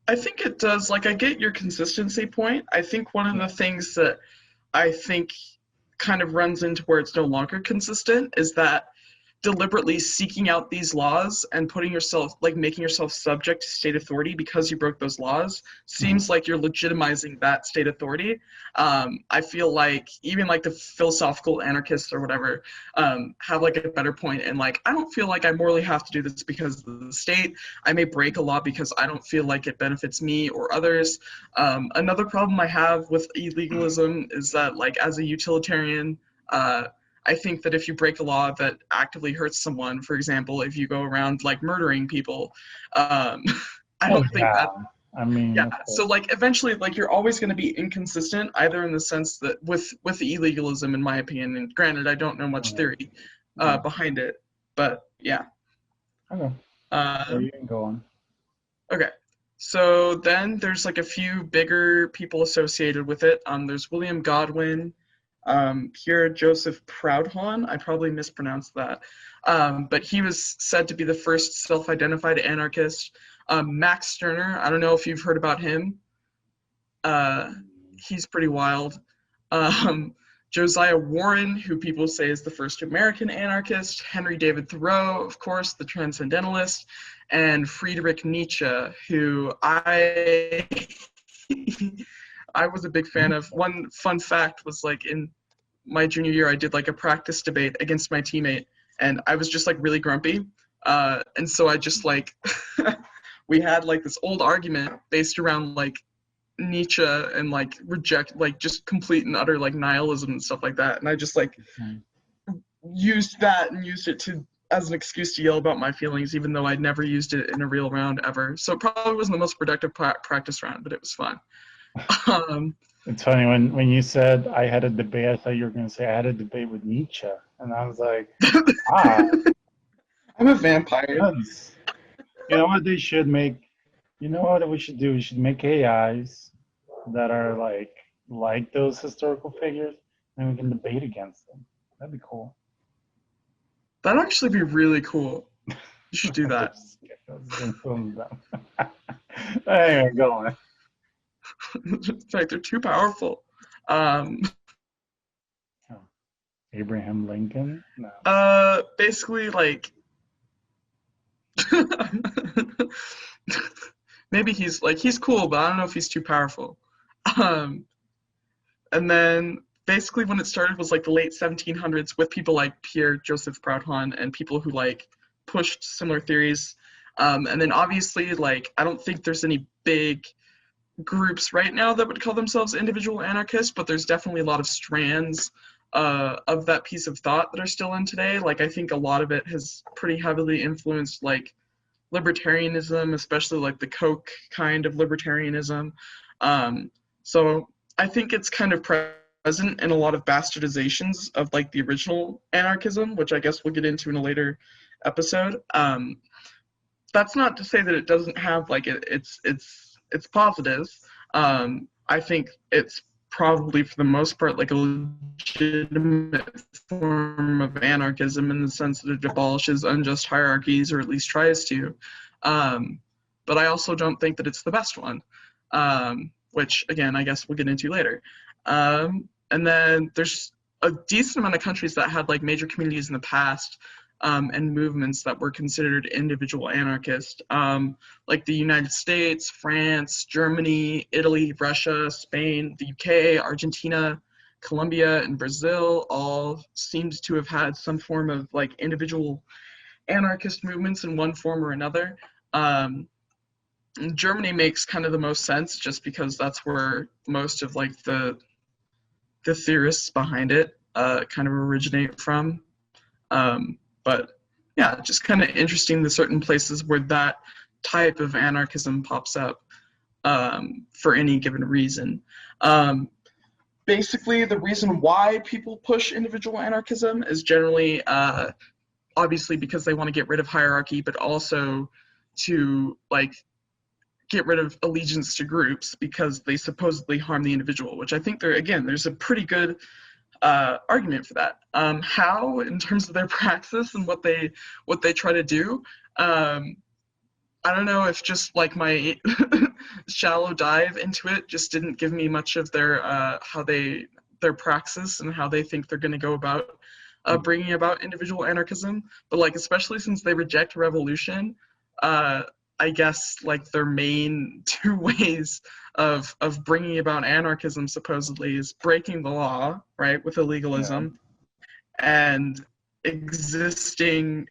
I think it does. Like, I get your consistency point. I think one of the things that I think kind of runs into where it's no longer consistent is that deliberately seeking out these laws and putting yourself, like, making yourself subject to state authority because you broke those laws seems like you're legitimizing that state authority. I feel like even like the philosophical anarchists or whatever have like a better point, and like, I don't feel like I morally have to do this because of the state. I may break a law because I don't feel like it benefits me or others. Another problem I have with illegalism is that, like, as a utilitarian, I think that if you break a law that actively hurts someone, for example, if you go around like murdering people, I don't think that. I mean, Yeah. So like, eventually, like, you're always going to be inconsistent, either in the sense that with the illegalism, in my opinion, and granted, I don't know much theory, Yeah. behind it. But yeah. Okay. So Um, you can go on. okay. So then there's like a few bigger people associated with it. There's William Godwin, Pierre Joseph Proudhon. I probably mispronounced that. But he was said to be the first self-identified anarchist. Max Stirner, I don't know if you've heard about him. Uh, he's pretty wild. Um, Josiah Warren, who people say is the first American anarchist, Henry David Thoreau, of course, the transcendentalist, and Friedrich Nietzsche, who I I was a big fan of. One fun fact was like in my junior year, I did like a practice debate against my teammate, and I was just like really grumpy, and so I just like we had like this old argument based around like Nietzsche and like reject like just complete and utter like nihilism and stuff like that. And I just like Mm. used that and used it to as an excuse to yell about my feelings, even though I'd never used it in a real round ever. So it probably wasn't the most productive practice round, but it was fun. Um, It's funny when you said I had a debate. I thought you were going to say I had a debate with Nietzsche, and I was like, ah, I'm a vampire. that's, you know what they should make. You know what we should do? We should make AIs that are like those historical figures, and we can debate against them. That'd be cool. That'd actually be really cool. You should do that. Let's influence them. Anyway, go on. In fact, they're too powerful. Um, Abraham Lincoln? No. basically, like, maybe he's cool, but I don't know if he's too powerful. Um, and then basically when it started was like the late 1700s with people like Pierre Joseph Proudhon and people who like pushed similar theories. And then obviously, like, I don't think there's any big groups right now that would call themselves individual anarchists, but there's definitely a lot of strands of that piece of thought that are still in today. Like, I think a lot of it has pretty heavily influenced like libertarianism, especially like the Koch kind of libertarianism. So I think it's kind of present in a lot of bastardizations of like the original anarchism, which I guess we'll get into in a later episode. That's not to say that it doesn't have like it's positives. I think it's probably for the most part like a legitimate form of anarchism in the sense that it abolishes unjust hierarchies, or at least tries to. But I also don't think that it's the best one, which again I guess we'll get into later. And then there's a decent amount of countries that had like major communities in the past, and movements that were considered individual anarchist, like the United States, France, Germany, Italy, Russia, Spain, the UK, Argentina, Colombia, and Brazil all seemed to have had some form of like individual anarchist movements in one form or another. Germany makes kind of the most sense just because that's where most of like the theorists behind it kind of originate from. But yeah, just kind of interesting the certain places where that type of anarchism pops up for any given reason. Basically, the reason why people push individual anarchism is generally obviously because they want to get rid of hierarchy, but also to like get rid of allegiance to groups because they supposedly harm the individual, which I think there's a pretty good argument for that. How, in terms of their praxis and what they try to do, I don't know if just like my shallow dive into it just didn't give me much of their their praxis and how they think they're going to go about bringing about individual anarchism. But like especially since they reject revolution, I guess like their main two ways of bringing about anarchism supposedly is breaking the law, right, with illegalism, and existing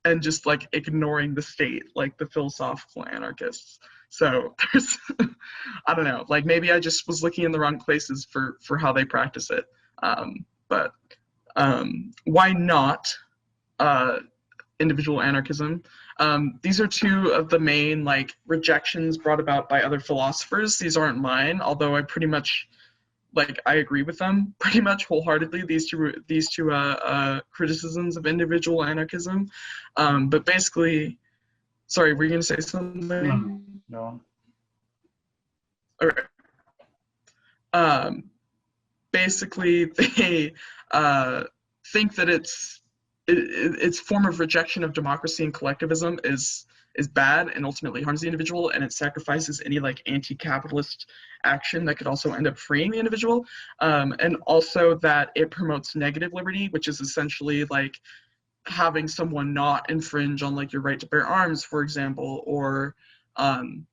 and just like ignoring the state, like the philosophical anarchists. So there's I don't know, like maybe I just was looking in the wrong places for how they practice it. But why not individual anarchism? These are two of the main like rejections brought about by other philosophers. These aren't mine, although I pretty much like I agree with them pretty much wholeheartedly. These two criticisms of individual anarchism, but basically, sorry, were you gonna say No, something? no. Okay. Um, basically, they think that its form of rejection of democracy and collectivism is bad and ultimately harms the individual, and it sacrifices any like anti-capitalist action that could also end up freeing the individual, and also that it promotes negative liberty, which is essentially like having someone not infringe on like your right to bear arms, for example, or um,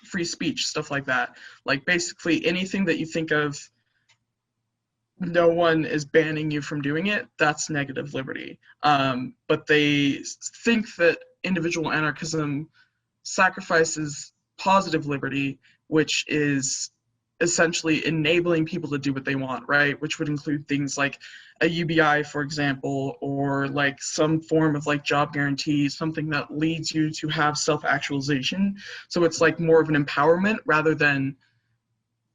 free speech, stuff like that. Like basically anything that you think of, no one is banning you from doing it, that's negative liberty. But they think that individual anarchism sacrifices positive liberty, which is essentially enabling people to do what they want, right? Which would include things like a UBI, for example, or like some form of like job guarantee, something that leads you to have self-actualization. So it's like more of an empowerment rather than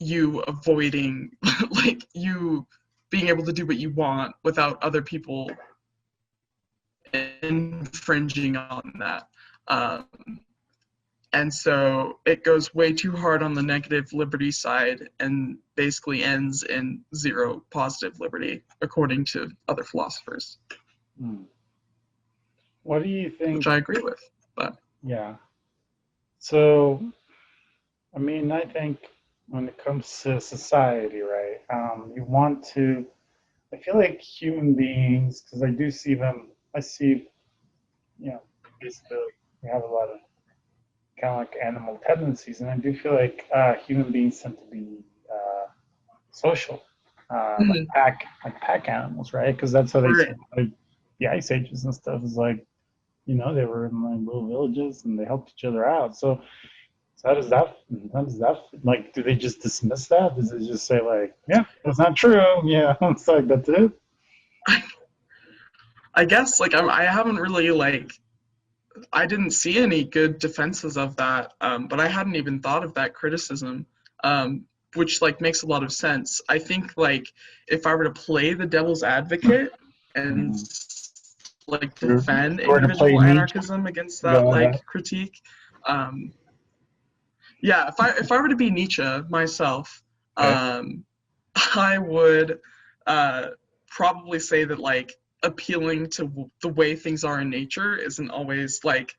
you avoiding like you being able to do what you want without other people infringing on that. Um, and so it goes way too hard on the negative liberty side and basically ends in zero positive liberty, according to other philosophers, Hmm. What do you which think? I agree with. But Yeah. So, I mean, I think when it comes to society, right? You want to. I feel like human beings, because I do see them. I see, you know, basically we have a lot of kind of like animal tendencies, and I do feel like human beings tend to be social, mhm, like pack animals, right? Because that's how they right. survived the ice ages and stuff. Is like, you know, they were in like little villages and they helped each other out. So how does that like? Do they just dismiss that? Does it just say like, yeah, that's not true? Yeah, it's like that's it. I guess like I haven't really like I didn't see any good defenses of that, but I hadn't even thought of that criticism, which like makes a lot of sense. I think like if I were to play the devil's advocate and Mm-hmm. like If defend you were to play individual Nietzsche, anarchism against that go like ahead. critique, um, yeah, if I were to be Nietzsche myself, Okay. um, I would uh, probably say that like appealing to the way things are in nature isn't always like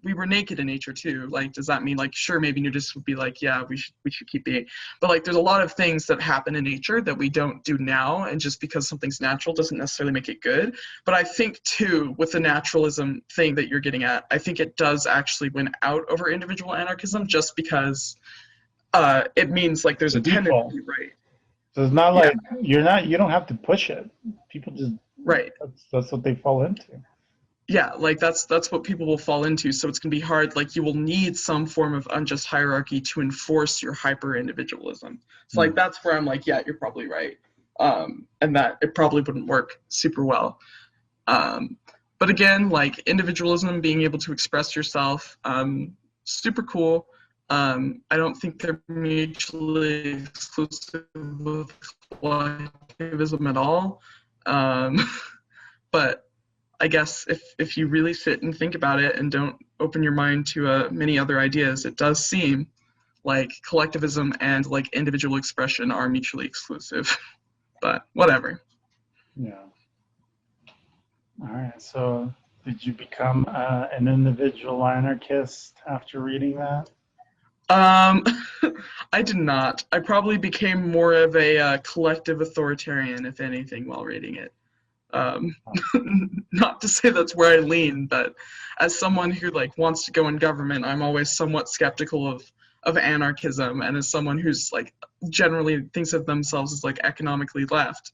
we were naked in nature too. Like, does that mean like sure maybe nudists would be like yeah we should keep being, but like there's a lot of things that happen in nature that we don't do now, and just because something's natural doesn't necessarily make it good. But I think too with the naturalism thing that you're getting at, I think it does actually win out over individual anarchism just because it means like there's The a default. tendency, right? So it's not Yeah, like you don't have to push it. People just right. that's what they fall into. Yeah, like that's what people will fall into. So it's gonna be hard. Like you will need some form of unjust hierarchy to enforce your hyper individualism. So like Hmm. that's where I'm like, yeah, you're probably right. And that it probably wouldn't work super well. Um, but again, like individualism, being able to express yourself, super cool. I don't think they're mutually exclusive with collectivism at all. Um, but I guess if you really sit and think about it and don't open your mind to many other ideas, it does seem like collectivism and like individual expression are mutually exclusive. But whatever. Yeah. All right. So did you become an individual anarchist after reading that? Um, I did not. I probably became more of a collective authoritarian, if anything, while reading it. Um, Oh, not to say that's where I lean, but as someone who like wants to go in government, I'm always somewhat skeptical of anarchism, and as someone who's like generally thinks of themselves as like economically left,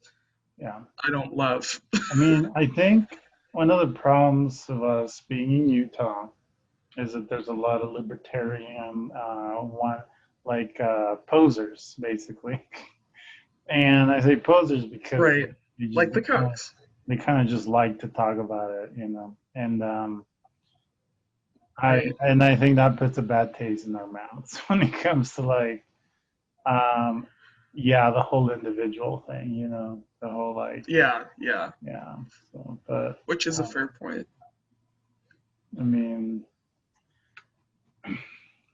yeah. I don't love. I mean, I think one of the problems of us being in Utah is that there's a lot of libertarian one like posers basically, and I say posers because Right, they just like the Kochs. they kind of just like to talk about it, you know, and Right. I think that puts a bad taste in our mouths when it comes to like yeah, the whole individual thing, you know, the whole like, Yeah, yeah, yeah. So, but which is a um, fair point. I mean,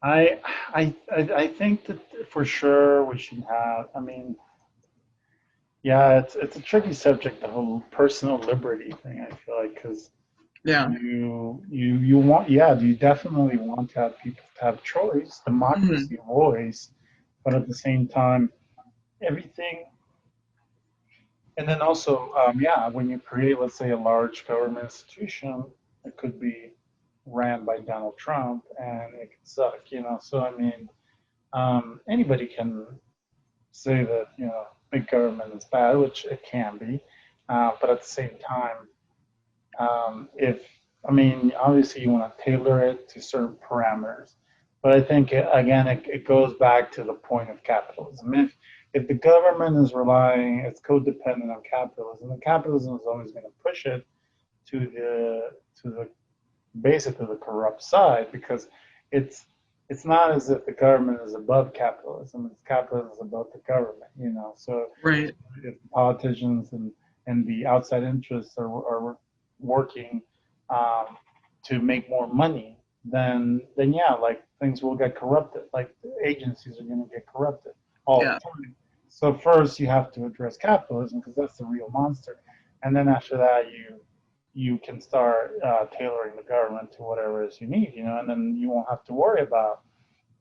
I, I think that for sure we should have. I mean, yeah, it's a tricky subject, the whole personal liberty thing. I feel like because Yeah. you want, yeah, you definitely want to have people to have choice, Mhm. democracy, voice, but at the same time, everything. And then also, yeah, when you create, let's say, a large government institution, it could be ran by Donald Trump, and it could suck, you know. So I mean, anybody can say that big government is bad, which it can be, but at the same time, if I mean, obviously you want to tailor it to certain parameters, but I think again it goes back to the point of capitalism. If the government is relying, it's codependent on capitalism, and capitalism is always going to push it to the basically the corrupt side because it's it's not as if the government is above capitalism. It's capitalism is above the government, you know. So Right. if politicians and the outside interests are working um, to make more money, then yeah, like things will get corrupted. Like the agencies are going to get corrupted all the Yeah. time. So first you have to address capitalism because that's the real monster, and then after that you can start tailoring the government to whatever it is you need, you know, and then you won't have to worry about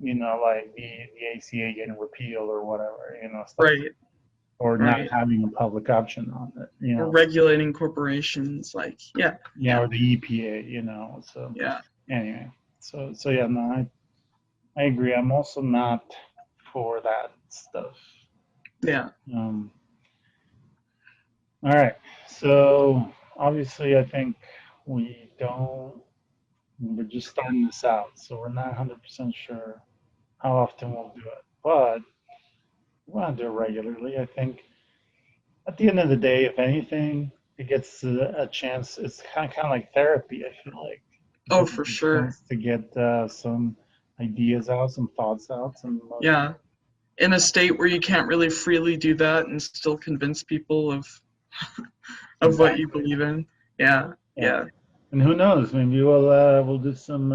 like the ACA getting repealed or whatever, stuff Right. or not Right. having a public option on it, Or regulating corporations, like, yeah, yeah, yeah, or the EPA, So yeah, anyway, so yeah, no, I agree. I'm also not for that stuff. yeah. Um, all right, so obviously, I think we don't. We're just starting this out, so we're not 100% sure how often we'll do it, but we want to do it regularly. I think at the end of the day, if anything, it gets a chance. It's kind of like therapy. I feel like Oh, gives for you a sure. chance to get some ideas out, some thoughts out, some Yeah. In a state where you can't really freely do that and still convince people of what you exactly. believe in. Yeah, Yeah, yeah. and who knows? Maybe we'll do some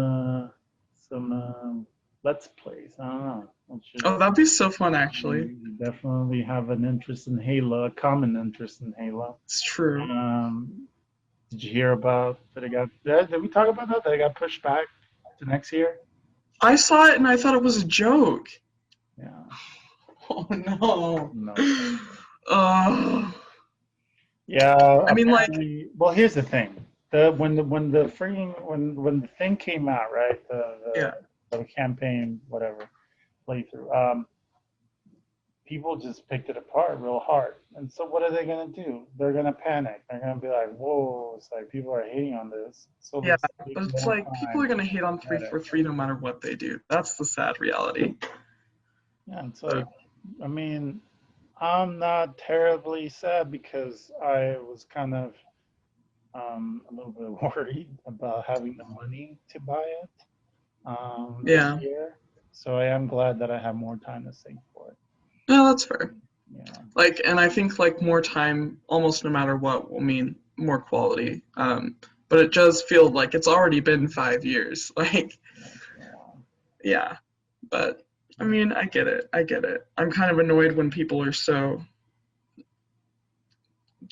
let's plays. I don't know. Let's Oh, just that'd be so fun, actually. we definitely have an interest in Halo, a common interest in Halo. It's true. Um, did you hear about that? Did we talk about that? That it got pushed back to next year? I saw it and I thought it was a joke. Yeah. Oh no. No. Oh. Yeah. I mean, like, Apparently. Well, here's the thing. When the thing came out, right? yeah. The campaign, whatever playthrough. People just picked it apart real hard. And so what are they gonna do? They're gonna panic. They're gonna be like, "Whoa!" It's like people are hating on this, so Yeah, let's take but it's more like people time are gonna hate on to edit. 343 no matter what they do. That's the sad reality. Yeah, it's But like, I mean, I'm not terribly sad because I was kind of a little bit worried about having the money to buy it this yeah, year. So I am glad that I have more time to save for it. no, that's fair. Yeah. Like, and I think like more time, almost no matter what, will mean more quality. But it does feel like it's already been 5 years. Like, Yeah. yeah, but I Yeah. mean, I get it. I get it. I'm kind of annoyed when people are so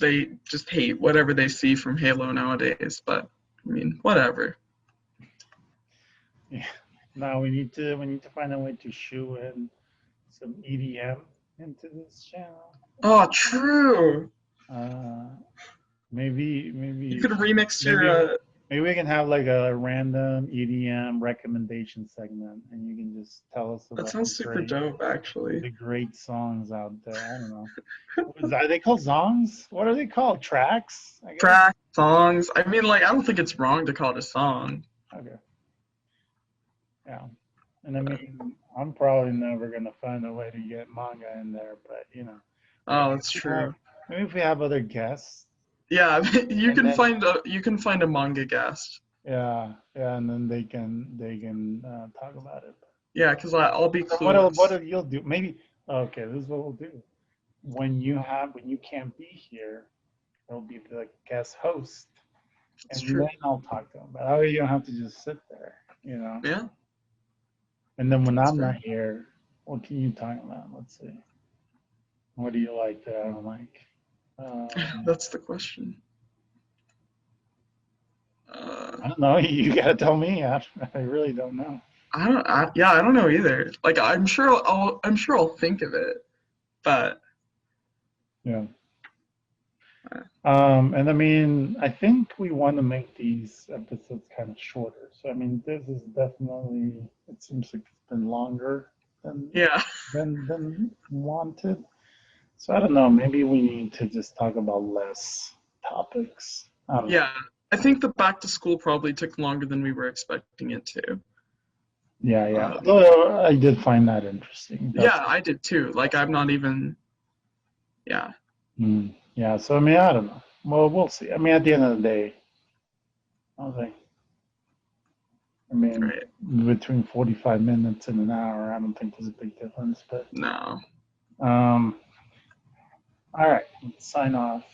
they just hate whatever they see from Halo nowadays. But I mean, whatever. Yeah. Now we need to find a way to shoe in some EDM into this channel. Oh, true. Uh, maybe You maybe could remix your. maybe maybe we can have like a random EDM recommendation segment, and you can just tell us That about sounds super dope, actually. the great songs out there. I don't know. Are they called songs? What are they called? Tracks, I guess. Track songs. I mean, like, I don't think it's wrong to call it a song. Okay. Yeah. And I mean, I'm probably never gonna find a way to get manga in there, but maybe Oh, that's if we have true. maybe if we have other guests, Yeah, you and can then find a manga guest. yeah, yeah, and then they can talk about it. Yeah, because I'll be So what clueless. you'll do? Maybe Okay, this is what we'll do. When you can't be here, there'll be the guest host, It's and true. then I'll talk to him. But that way you don't have to just sit there, you know. Yeah, And then when that's I'm fair. not here, what can you talk about? Let's see. What do you like that I don't like? That's the question. I don't know. You gotta tell me. I really don't know. Yeah, I don't know either. Like, I'm sure I'll think of it, but Yeah. uh, And I mean, I think we want to make these episodes kind of shorter. So I mean, this is definitely. It seems like it's been longer than yeah, than wanted. So I don't know. Maybe we need to just talk about less topics. I don't know. yeah. I think the back to school probably took longer than we were expecting it to. Yeah, yeah. Um, Although I did find that interesting. That's yeah, I did too. Like, I'm not even. Yeah, yeah. So I mean, I don't know. Well, we'll see. I mean, at the end of the day, I think. I mean, right. between 45 minutes and an hour, I don't think there's a big difference. But No. um, all right, let's sign off.